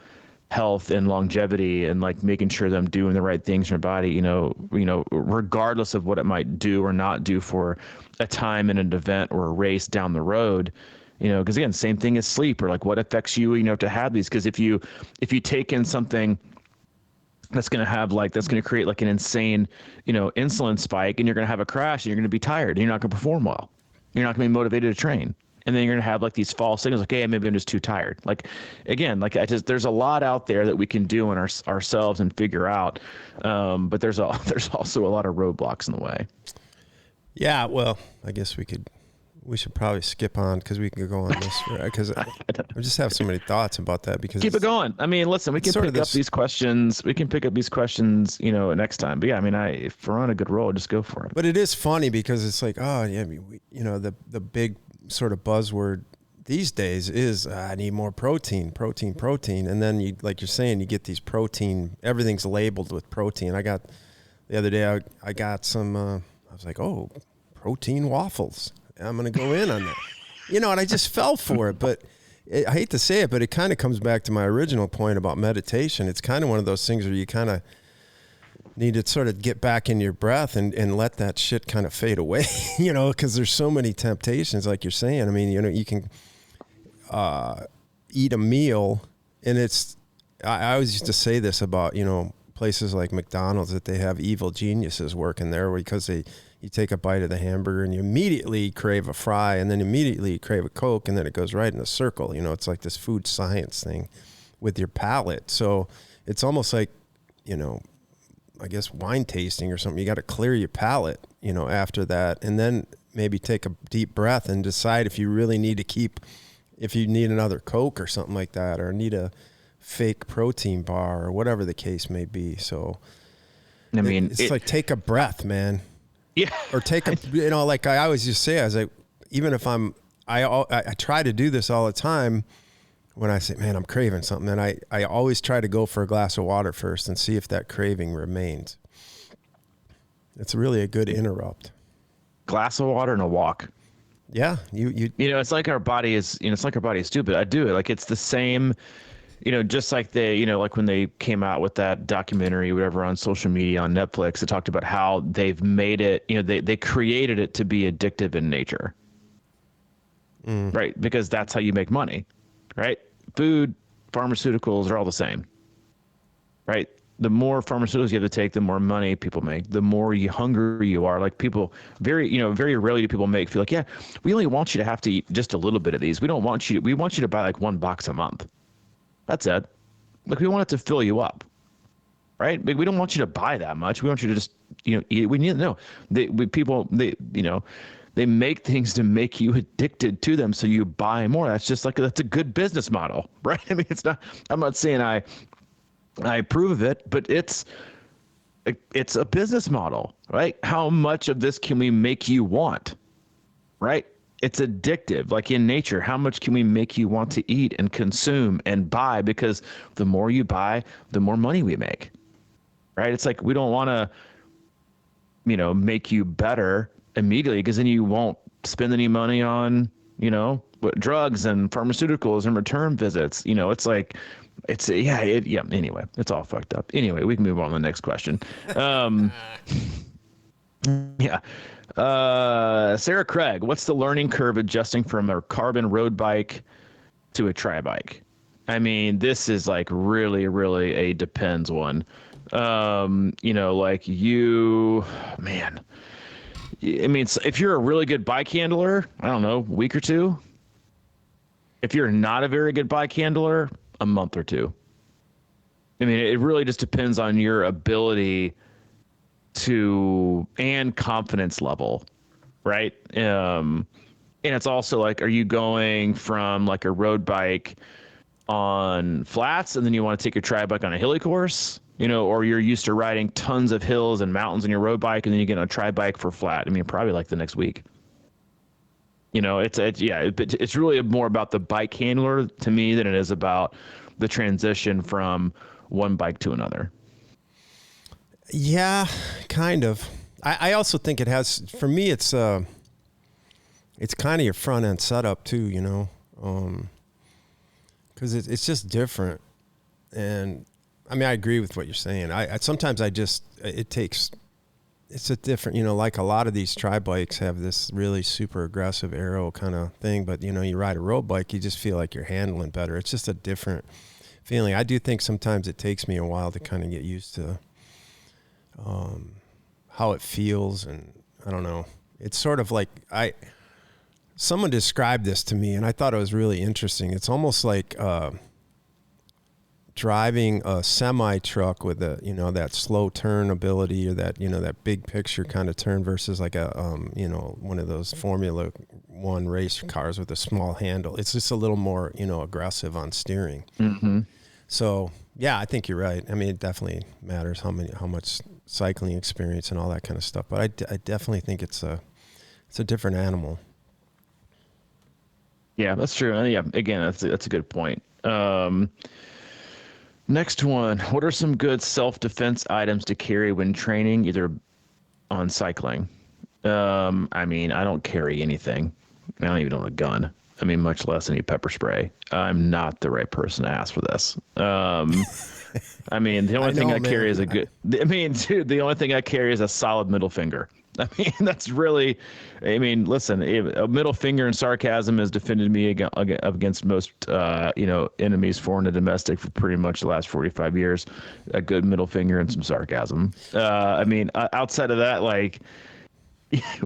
health and longevity, and like making sure that I'm doing the right things in your body, regardless of what it might do or not do for a time in an event or a race down the road. Because again, same thing as sleep, or like what affects you, to have these. Because if you take in something that's going to create like an insane, insulin spike, and you're going to have a crash, and you're going to be tired, and you're not going to perform well. You're not going to be motivated to train. And then you're going to have like these false signals, like, hey, maybe I'm just too tired. Like, again, like there's a lot out there that we can do in ourselves and figure out. But there's also a lot of roadblocks in the way. Yeah. Well, I guess we should probably skip on, because we can go on this, because I just have so many thoughts about that. Because keep it going. I mean, listen, we can pick up these questions. We can pick up these questions, next time. But yeah, I mean, if we're on a good roll, just go for it. But it is funny because it's like, oh yeah, I mean, the big sort of buzzword these days is I need more protein. And then you, like you're saying, you get these protein, everything's labeled with protein. The other day I got some, I was like, oh, protein waffles. I'm going to go in on that. And I just fell for it. But I hate to say it, but it kind of comes back to my original point about meditation. It's kind of one of those things where you kind of need to sort of get back in your breath and let that shit kind of fade away, because there's so many temptations, like you're saying. I mean, you can eat a meal, and I always used to say this about, places like McDonald's, that they have evil geniuses working there, because you take a bite of the hamburger and you immediately crave a fry, and then immediately you crave a Coke, and then it goes right in a circle. It's like this food science thing with your palate. So it's almost like, I guess wine tasting or something. You got to clear your palate, after that, and then maybe take a deep breath and decide if you really need if you need another Coke or something like that, or need a fake protein bar or whatever the case may be. So I mean, it's like, take a breath, man. Yeah. Or take a, like I always just say, I was like, even if I try to do this all the time when I say, man, I'm craving something, and I always try to go for a glass of water first and see if that craving remains. It's really a good interrupt. Glass of water and a walk. Yeah. It's like our body is, stupid. I do it. Like, it's the same, just like like when they came out with that documentary, whatever, on social media, on Netflix, they talked about how they've made it, they created it to be addictive in nature. Right? Because that's how you make money, right? Food, pharmaceuticals are all the same. right? The more pharmaceuticals you have to take, the more money people make, the more hungry you are. Like people very rarely do people feel like, yeah, we only want you to have to eat just a little bit of these. We want you to buy like 1 box a month. That's it. Like we want it to fill you up, right? We don't want you to buy that much. We want you to just, eat it. We need to know they make things to make you addicted to them. So you buy more. That's a good business model, right? I mean, I'm not saying I approve of it, but it's a business model, right? How much of this can we make you want, right? It's addictive. Like in nature, how much can we make you want to eat and consume and buy? Because the more you buy, the more money we make, right? It's like we don't want to, make you better immediately, because then you won't spend any money on, drugs and pharmaceuticals and return visits. It's like, anyway, it's all fucked up. Anyway, we can move on to the next question. Sarah Craig, what's the learning curve adjusting from a carbon road bike to a tri bike? I mean, this is like really, really a depends one. If you're a really good bike handler, I don't know, a week or two. If you're not a very good bike handler, a month or two. I mean, it really just depends on your ability and confidence level, right? And it's also like, are you going from like a road bike on flats and then you want to take your tri bike on a hilly course, or you're used to riding tons of hills and mountains on your road bike and then you get on a tri bike for flat. I mean, probably like the next week. It's really more about the bike handler to me than it is about the transition from one bike to another. Yeah, kind of. I also think it has, for me, it's kind of your front end setup too, because it's just different. And I mean, I agree with what you're saying. Sometimes it's a different, like a lot of these tri bikes have this really super aggressive aero kind of thing, but you ride a road bike, you just feel like you're handling better. It's just a different feeling. I do think sometimes it takes me a while to kind of get used to how it feels, and I don't know. It's sort of like someone described this to me and I thought it was really interesting. It's almost like driving a semi truck with that slow turn ability, or that big picture kind of turn, versus like a one of those Formula One race cars with a small handle. It's just a little more aggressive on steering. Mm-hmm. So yeah, I think you're right. I mean, it definitely matters how much cycling experience and all that kind of stuff. But I definitely think it's a different animal. Yeah, that's true. Yeah, again, that's a good point. Next one. What are some good self-defense items to carry when training, either on cycling? I mean, I don't carry anything. I don't even own a gun. I mean, much less any pepper spray. I'm not the right person to ask for this. I mean, the only thing I carry is the only thing I carry is a solid middle finger. I mean, that's really, listen, a middle finger and sarcasm has defended me against most, enemies, foreign and domestic, for pretty much the last 45 years. A good middle finger and some sarcasm. Outside of that, like,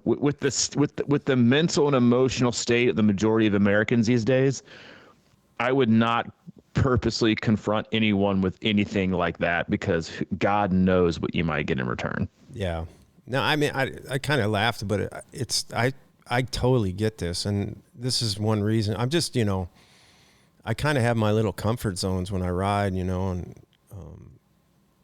with the mental and emotional state of the majority of Americans these days, I would not purposely confront anyone with anything like that, because God knows what you might get in return. Yeah. No, I mean, I kind of laughed, but I totally get this. And this is one reason. I'm just, I kind of have my little comfort zones when I ride, and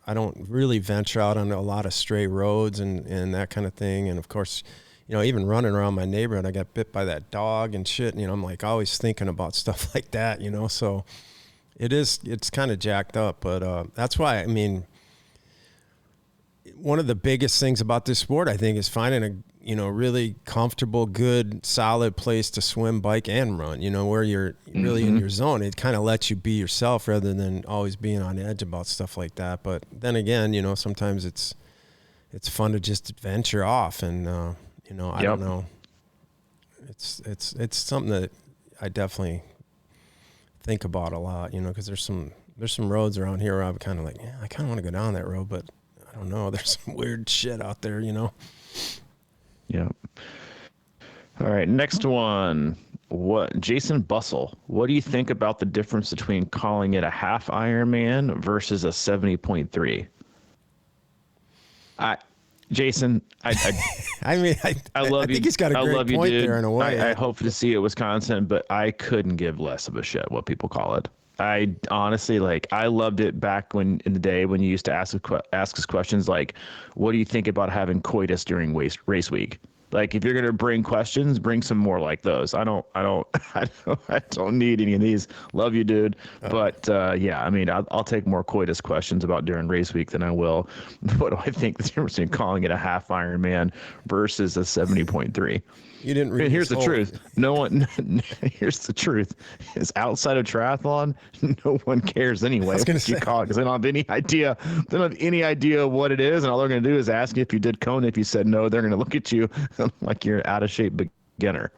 I don't really venture out on a lot of stray roads and that kind of thing. And of course, even running around my neighborhood, I got bit by that dog and shit. And, I'm like always thinking about stuff like that, so it's kind of jacked up. But that's why, I mean, one of the biggest things about this sport, I think, is finding a really comfortable, good, solid place to swim, bike, and run, where you're really in your zone. It kind of lets you be yourself rather than always being on edge about stuff like that. But then again, sometimes it's fun to just venture off, and I don't know. It's something that I definitely think about a lot, because there's There's some roads around here where I'm kind of like, yeah, I kind of want to go down that road, but I don't know. There's some weird shit out there, you know? Yeah. All right, next one. Jason Bussell, what do you think about the difference between calling it a half Ironman versus a 70.3? Jason, I mean, I love you. I think he's got a great point there in a way. I hope to see it Wisconsin, but I couldn't give less of a shit what people call it. I honestly, I loved it back in the day when you used to ask us questions like, what do you think about having coitus during race week? Like, if you're going to bring questions, bring some more like those. I don't need any of these. Love you, dude. But yeah, I mean, I'll take more coitus questions about during race week than I will. What do I think the difference between calling it a half Ironman versus a 70.3? You didn't read. Here's the truth. Here's the truth. Is outside of triathlon, no one cares anyway. I was gonna say, you call it because they don't have any idea. They don't have any idea what it is, and all they're going to do is ask you if you did Kona. If you said no, they're going to look at you like you're an out of shape beginner.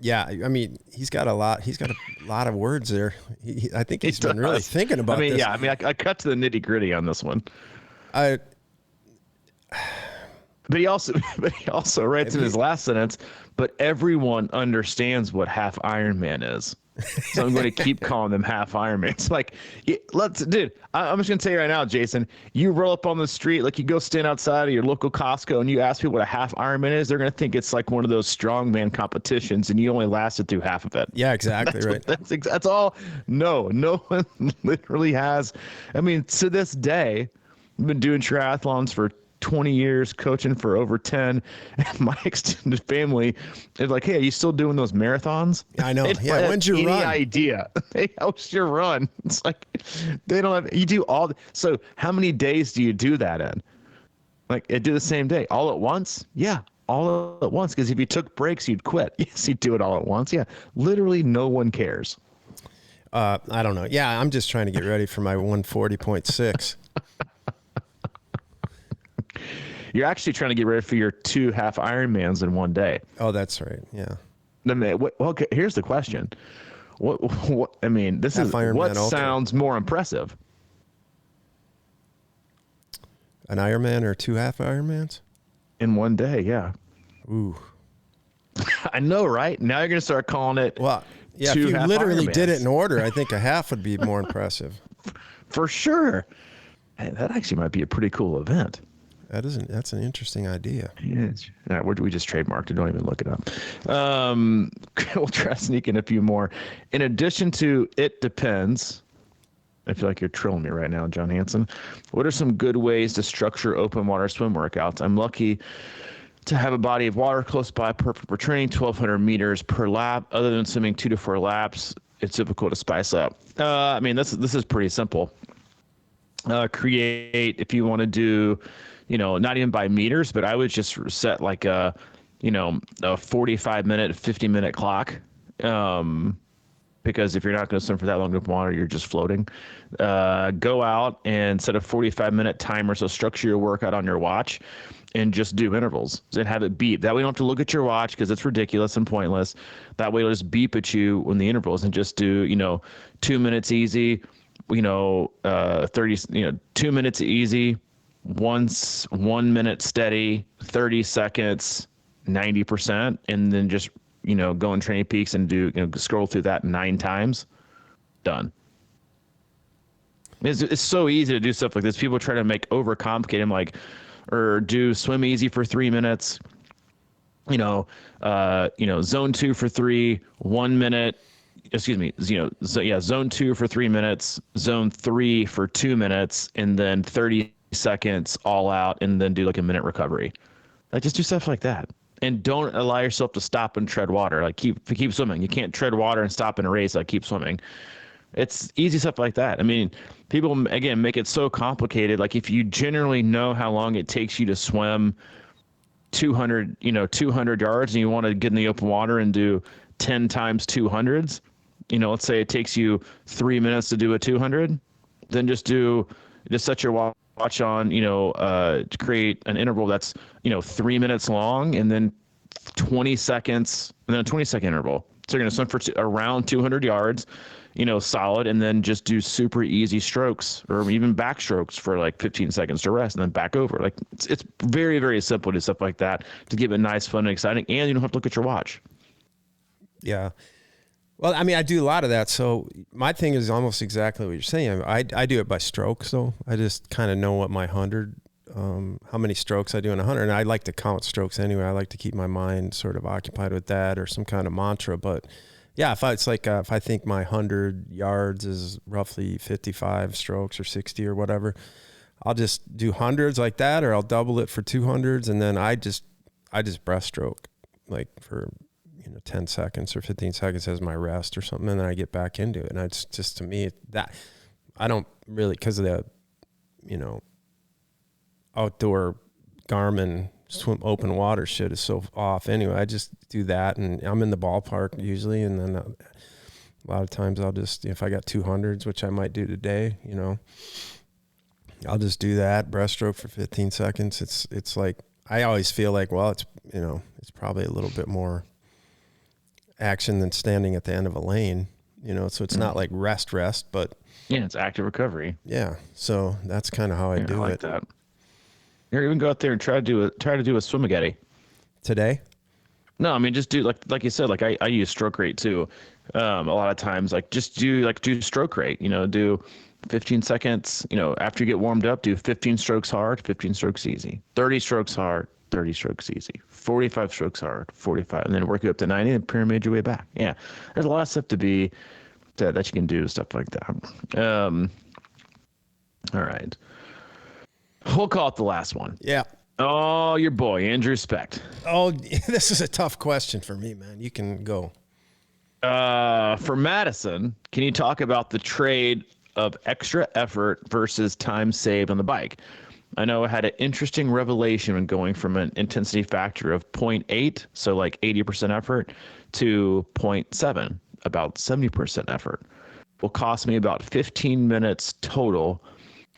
Yeah, I mean, he's got a lot of words there. I think he's been really thinking about this. Yeah, I mean, I cut to the nitty gritty on this one. But he also writes in his last sentence, but everyone understands what half Ironman is. So I'm going to keep calling them half Ironman. It's like, dude, I'm just going to tell you right now, Jason, you roll up on the street, like you go stand outside of your local Costco and you ask people what a half Ironman is, they're going to think it's like one of those strongman competitions and you only lasted through half of it. Yeah, exactly. Right. That's all. No one literally has. I mean, to this day, I've been doing triathlons for 20 years, coaching for over 10, and my extended family is like, hey, are you still doing those marathons? I know. Yeah, when's your run? Idea. Hey, how's your run? It's like they don't have. You do all. So how many days do you do that in? Like, I do the same day, all at once? Yeah, all at once. Because if you took breaks, you'd quit. Yes, you'd do it all at once. Yeah, literally, no one cares. I don't know. Yeah, I'm just trying to get ready for my 140.6. You're actually trying to get ready for your 2 half Ironmans in one day. Oh, that's right. Yeah. Okay, here's the question. What I mean, this half is Ironman what Ultra. Sounds more impressive? An Ironman or 2 half Ironmans? In one day, yeah. Ooh. I know, right? Now you're going to start calling it. Well, yeah, if you literally did it in order, I think a half would be more impressive. For sure. Hey, that actually might be a pretty cool event. That's an interesting idea. Yeah, we just trademarked it. Don't even look it up. We'll try sneaking a few more. In addition to it depends. I feel like you're trolling me right now, John Hansen. What are some good ways to structure open water swim workouts? I'm lucky to have a body of water close by, perfect for training, 1,200 meters per lap. Other than swimming 2 to 4 laps, it's difficult to spice up. I mean, this is pretty simple. Create, if you want to do, not even by meters, but I would just set like a 45-minute, 50-minute clock. Because if you're not going to swim for that long in water, you're just floating. Go out and set a 45-minute timer. So structure your workout on your watch and just do intervals and have it beep. That way you don't have to look at your watch because it's ridiculous and pointless. That way it'll just beep at you when the intervals and just do, 2 minutes easy, 2 minutes easy, 1 minute steady, 30 seconds, 90%, and then just, go in Training Peaks and do, scroll through that 9 times. Done. It's so easy to do stuff like this. People try to make overcomplicate them, or do swim easy for 3 minutes, zone 2 for 3, 1 minute, zone 2 for 3 minutes, zone 3 for 2 minutes, and then 30 seconds all out, and then do like a minute recovery. Just do stuff like that. And don't allow yourself to stop and tread water. Keep swimming. You can't tread water and stop in a race. Keep swimming. It's easy stuff like that. I mean, people, again, make it so complicated. If you generally know how long it takes you to swim 200 yards and you want to get in the open water and do 10 times 200s, let's say it takes you 3 minutes to do a 200, then just set your watch on, to create an interval that's, 3 minutes long, and then 20 seconds, and then a 20-second interval. So you're going to swim for around 200 yards, solid, and then just do super easy strokes or even backstrokes for like 15 seconds to rest and then back over. Like it's very, very simple to do stuff like that to give it nice, fun, and exciting, and you don't have to look at your watch. Yeah. Well, I mean, I do a lot of that. So my thing is almost exactly what you're saying. I do it by strokes, though. I just kind of know what my 100, how many strokes I do in 100. And I like to count strokes anyway. I like to keep my mind sort of occupied with that or some kind of mantra. But yeah, if I think my 100 yards is roughly 55 strokes or 60 or whatever, I'll just do hundreds like that, or I'll double it for 200s. And then I just breaststroke like for 10 seconds or 15 seconds as my rest or something, and then I get back into it. And it's just, to me, that I don't really, because of the outdoor Garmin swim open water shit is so off anyway. I just do that, and I'm in the ballpark usually, and then a lot of times I'll just, if I got 200s, which I might do today, I'll just do that breaststroke for 15 seconds. It's like, I always feel like, well, it's it's probably a little bit more action than standing at the end of a lane, so it's not like rest, but yeah, it's active recovery. Yeah. So that's kind of how I do like it. That. You're even go out there and try to do a swim-a-getty. Today? No, I mean, just do like you said, like I use stroke rate too. A lot of times, like just do stroke rate, do 15 seconds, after you get warmed up, do 15 strokes hard, 15 strokes easy, 30 strokes hard, 30 strokes easy, 45 strokes hard, 45, and then work you up to 90 and pyramid your way back. Yeah. There's a lot of stuff that you can do, stuff like that. All right. We'll call it the last one. Yeah. Oh, your boy, Andrew Specht. Oh, this is a tough question for me, man. You can go. For Madison, can you talk about the trade of extra effort versus time saved on the bike? I know I had an interesting revelation when going from an intensity factor of 0.8, so like 80% effort, to 0.7, about 70% effort. Will cost me about 15 minutes total,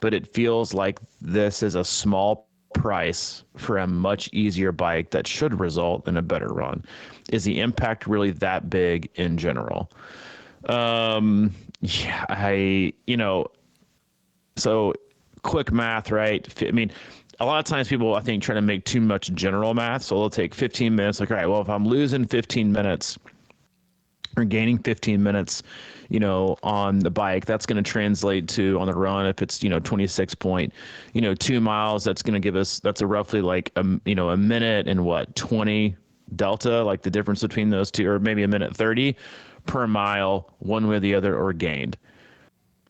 but it feels like this is a small price for a much easier bike that should result in a better run. Is the impact really that big in general? So quick math, right? I mean, a lot of times people, I think, try to make too much general math. So they'll take 15 minutes. Like, all right, well, if I'm losing 15 minutes or gaining 15 minutes, on the bike, that's going to translate to on the run. If it's, 26.2 miles, that's going to give us, that's a roughly like, a minute and 20 delta, like the difference between those two, or maybe a minute 30 per mile, one way or the other, or gained.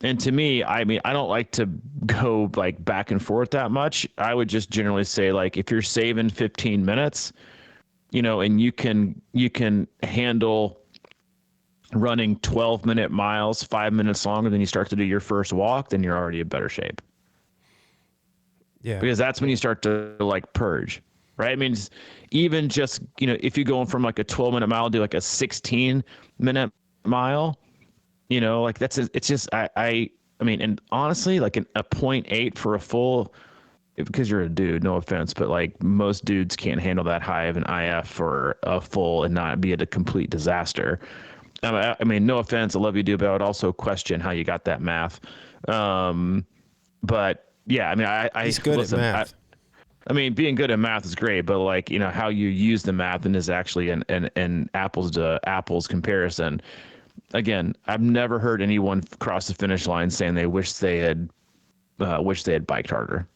And to me, I mean, I don't like to go like back and forth that much. I would just generally say, like, if you're saving 15 minutes, and you can handle running 12-minute miles 5 minutes longer than you start to do your first walk, then you're already in better shape. Yeah. Because that's when you start to like purge, right? I mean, even just, if you're going from like a 12-minute mile to like a 16-minute mile, like it's just, I mean, and honestly, like a 0.8 for a full, because you're a dude, no offense, but like most dudes can't handle that high of an IF for a full and not be a complete disaster. I mean, no offense, I love you, dude, but I would also question how you got that math. But yeah, I mean, he's good at math. I mean, being good at math is great, but like, how you use the math and is actually an apples to apples comparison. Again, I've never heard anyone cross the finish line saying they wish they had biked harder.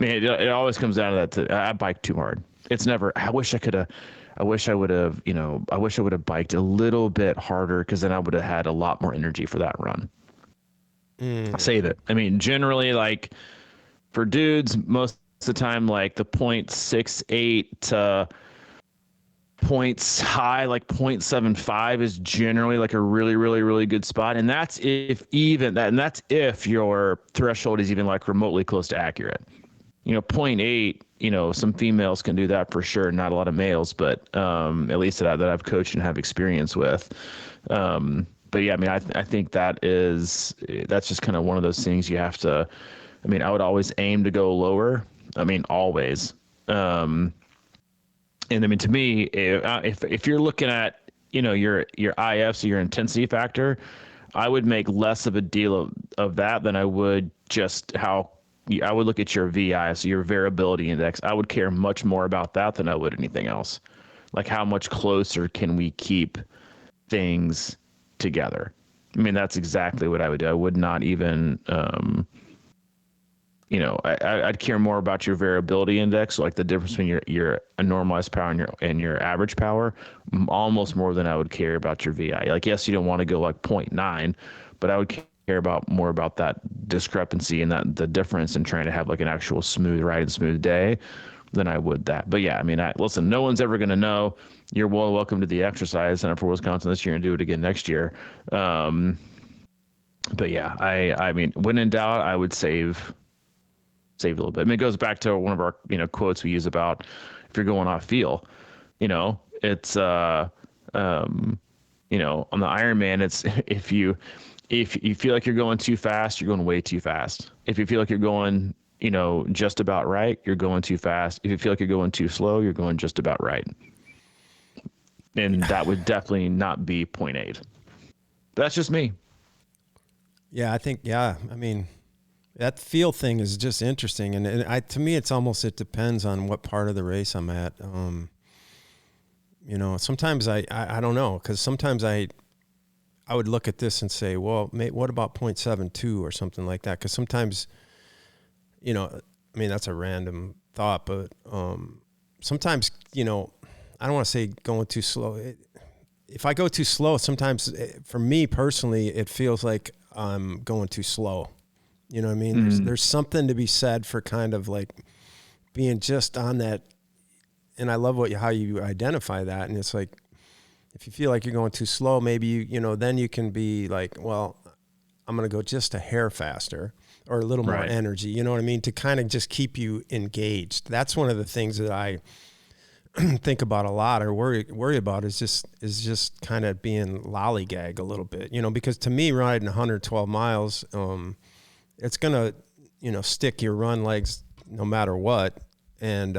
I mean, it always comes down to that. I biked too hard. It's never, I wish I would have biked a little bit harder, because then I would have had a lot more energy for that run. Save it. I mean, generally, like for dudes, most of the time, like the 0.68 to points high, like 0.75 is generally like a really, really, really good spot. And that's if your threshold is even like remotely close to accurate. 0.8, some females can do that for sure. Not a lot of males, but at least that I've coached and have experience with. But yeah, I mean, I think that's just kind of one of those things you have to, I mean, I would always aim to go lower. I mean, always. And I mean, to me, if you're looking at, your IFs or your intensity factor, I would make less of a deal of that than I would just I would look at your VI, so your variability index. I would care much more about that than I would anything else. Like, how much closer can we keep things together? I mean, that's exactly what I would do. I would not even, I'd care more about your variability index, like the difference between your normalized power and your average power, almost more than I would care about your VI. Like, yes, you don't want to go like 0.9, but I would care more about that discrepancy and the difference in trying to have like an actual smooth ride and smooth day than I would that. But yeah, I mean, listen, no one's ever going to know. You're well welcome to the exercise center for Wisconsin this year and do it again next year. But yeah, I mean, when in doubt, I would save a little bit. I mean, it goes back to one of our, quotes we use about if you're going off feel, it's, on the Ironman, it's if you feel like you're going too fast, you're going way too fast. If you feel like you're going, just about right, you're going too fast. If you feel like you're going too slow, you're going just about right. And that would definitely not be 0.8. That's just me. Yeah, I think, I mean, that feel thing is just interesting. And to me, it depends on what part of the race I'm at. Sometimes I don't know, because sometimes I would look at this and say, well, what about 0.72 or something like that? Because sometimes, I mean, that's a random thought, but sometimes, I don't want to say going too slow. If I go too slow, sometimes for me personally, it feels like I'm going too slow. You know what I mean? Mm-hmm. There's something to be said for kind of like being just on that. And I love how you identify that. And it's like, if you feel like you're going too slow, maybe then you can be like, well, I'm going to go just a hair faster or a little more energy. You know what I mean? To kind of just keep you engaged. That's one of the things that I think about a lot or worry about is just kind of being lollygag a little bit, because to me, riding 112 miles, it's going to, stick your run legs no matter what. And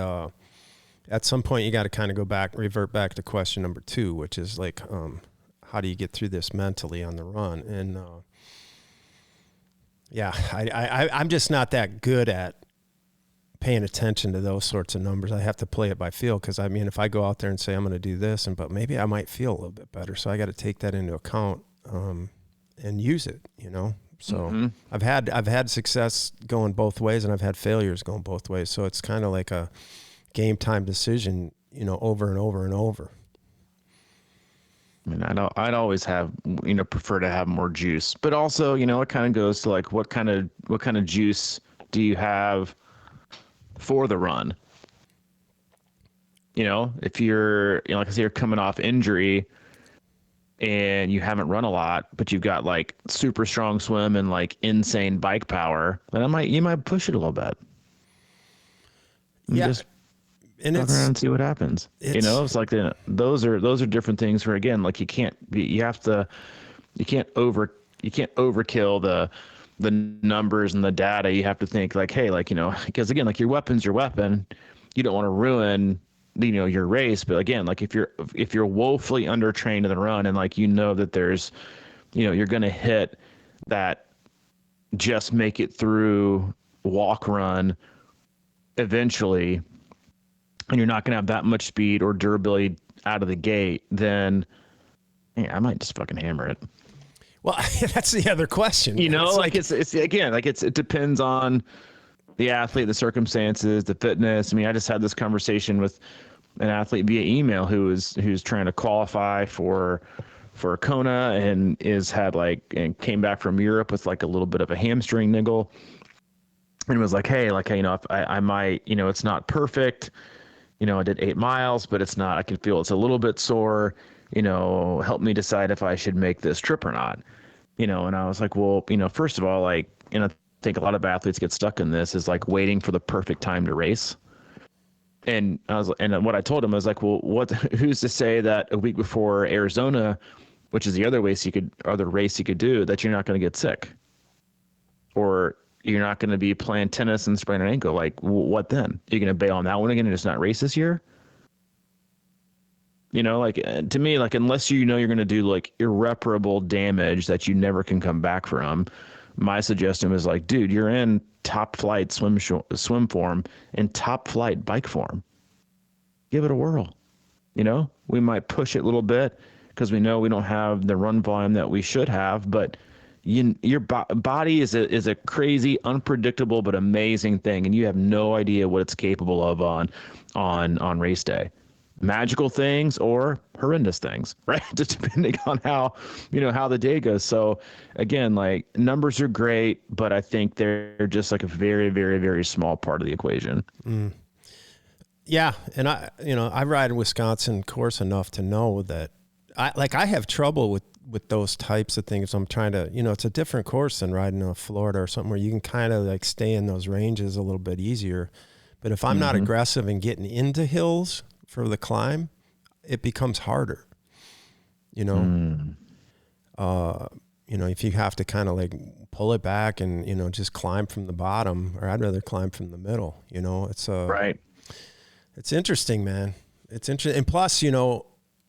at some point you got to kind of revert back to question number 2, which is like, how do you get through this mentally on the run? And I'm just not that good at paying attention to those sorts of numbers. I have to play it by feel, because I mean, if I go out there and say I'm going to do this, but maybe I might feel a little bit better, so I got to take that into account and use it. So mm-hmm. I've had success going both ways, and I've had failures going both ways. So it's kind of like a game time decision, over and over and over. I mean, I'd always have, prefer to have more juice, but also, it kind of goes to like, what kind of juice do you have for the run? If you're, like I say, you're coming off injury and you haven't run a lot, but you've got like super strong swim and like insane bike power, then you might push it a little bit. Just and walk around and see what happens. It's like those are different things where, again, like you can't overkill the numbers and the data. You have to think like, hey, like, because again, like your weapon's your weapon. You don't want to ruin your race. But again, like if you're woefully undertrained in the run, and like, that there's, you're going to hit that just make it through walk run eventually, and you're not going to have that much speed or durability out of the gate, then I might just fucking hammer it. Well, that's the other question. It depends on the athlete, the circumstances, the fitness. I mean, I just had this conversation with an athlete via email who's trying to qualify for Kona and and came back from Europe with like a little bit of a hamstring niggle, and was like, hey, like, if I might, it's not perfect. I did 8 miles, but it's not, I can feel it's a little bit sore, help me decide if I should make this trip or not, and I was like, well, first of all, like, I think a lot of athletes get stuck in this is like waiting for the perfect time to race. And what I told him, I was like, well, who's to say that a week before Arizona, which is the other race you could do, that you're not going to get sick, or you're not going to be playing tennis and sprain an ankle? Like, what then? You're going to bail on that one again and just not race this year? You know, like to me, like unless you know you're going to do like irreparable damage that you never can come back from, my suggestion is like, dude, you're in top flight swim form and top flight bike form. Give it a whirl. You know, we might push it a little bit because we know we don't have the run volume that we should have, but your body is a crazy, unpredictable, but amazing thing, and you have no idea what it's capable of on race day. Magical things or horrendous things, right? Just depending on how the day goes. So again, like numbers are great, but I think they're just like a very, very, very small part of the equation. Yeah. And I ride in Wisconsin course enough to know that I have trouble with those types of things. I'm trying to, it's a different course than riding in Florida or something where you can kind of like stay in those ranges a little bit easier. But if I'm not aggressive and getting into hills for the climb, it becomes harder, if you have to kind of like pull it back and, just climb from the bottom, or I'd rather climb from the middle, it's right. It's interesting, man. It's interesting. And plus,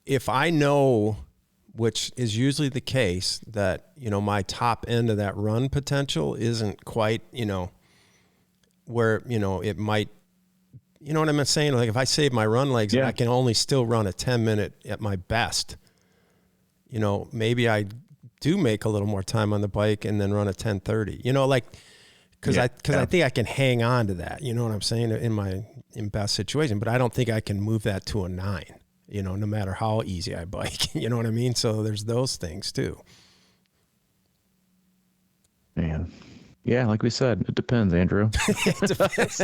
if I know, which is usually the case, that, my top end of that run potential isn't quite, where, it might, you know what I'm saying? Like if I save my run legs, I can only still run a 10-minute at my best. Maybe I do make a little more time on the bike and then run a 10:30. Because I think I can hang on to that. You know what I'm saying? In best situation, but I don't think I can move that to a 9. No matter how easy I bike. You know what I mean? So there's those things too. Man. Yeah, like we said, it depends, Andrew. It depends.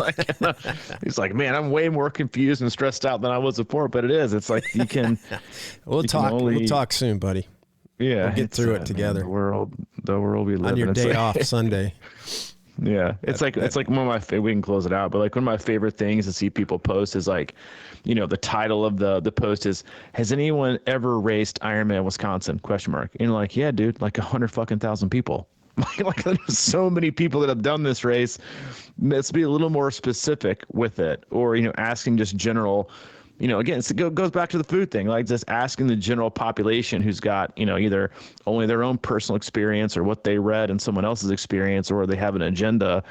He's like, man, I'm way more confused and stressed out than I was before, but it is. It's like you can. We'll talk soon, buddy. Yeah, we'll get through it together. Man, the world we live on your in. day off Sunday. Yeah, it's like one of my we can close it out, but like one of my favorite things to see people post is like, the title of the post is, has anyone ever raced Ironman Wisconsin? ? And like, yeah, dude, like 100,000 people. Like there's so many people that have done this race. Let's be a little more specific with it, or asking just general. Again, it goes back to the food thing, like just asking the general population who's got either only their own personal experience or what they read in someone else's experience, or they have an agenda.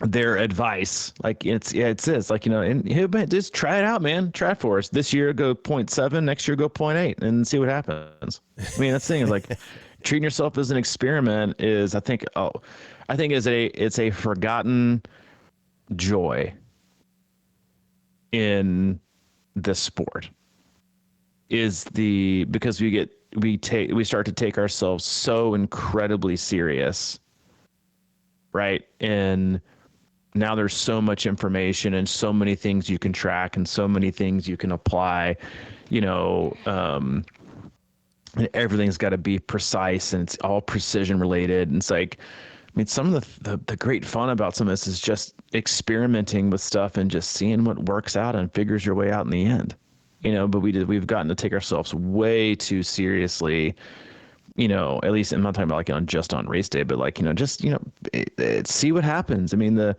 Their advice, like it says, like and just try it out, man. Try it for us. This year go 0.7, next year go 0.8, and see what happens. I mean, that's the thing is like. Treating yourself as an experiment is, I think it's a forgotten joy in the sport. Because we start to take ourselves so incredibly serious, right? And now there's so much information and so many things you can track and so many things you can apply, and everything's got to be precise and it's all precision related. And it's like, I mean, some of the great fun about some of this is just experimenting with stuff and just seeing what works out and figures your way out in the end, but we've gotten to take ourselves way too seriously, at least I'm not talking about like just on race day, but like, just, see what happens. I mean,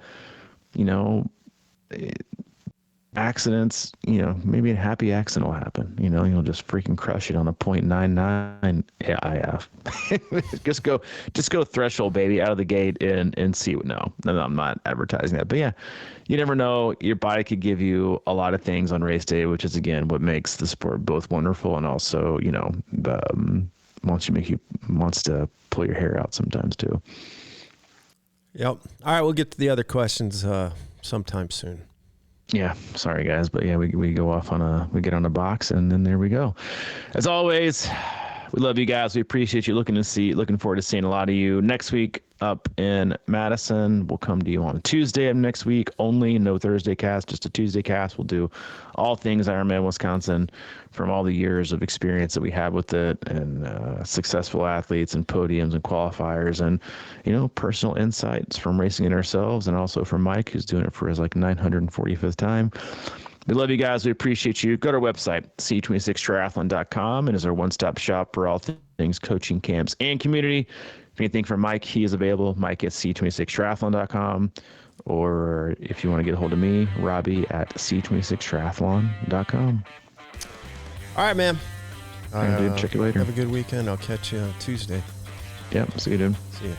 accidents, maybe a happy accident will happen, you'll just freaking crush it on a 0.99 IF. just go threshold, baby, out of the gate and see what. No, I'm not advertising that, but yeah, you never know. Your body could give you a lot of things on race day, which is again what makes the sport both wonderful and also wants to pull your hair out sometimes too. Yep. All right, we'll get to the other questions sometime soon. Yeah, sorry guys, but yeah, we go off we get on a box and then there we go. As always, we love you guys. We appreciate you looking forward to seeing a lot of you next week up in Madison. We'll come to you on Tuesday of next week only. No Thursday cast, just a Tuesday cast. We'll do all things Ironman Wisconsin from all the years of experience that we have with it and successful athletes and podiums and qualifiers and, personal insights from racing it ourselves and also from Mike, who's doing it for his like 945th time. We love you guys. We appreciate you. Go to our website, c26triathlon.com, and is our one-stop shop for all things coaching, camps, and community. If anything from Mike, he is available. Mike at c26triathlon.com. Or if you want to get a hold of me, Robbie at c26triathlon.com. All right, man. All right, dude. Check you later. Have a good weekend. I'll catch you Tuesday. Yep. See you, dude. See you.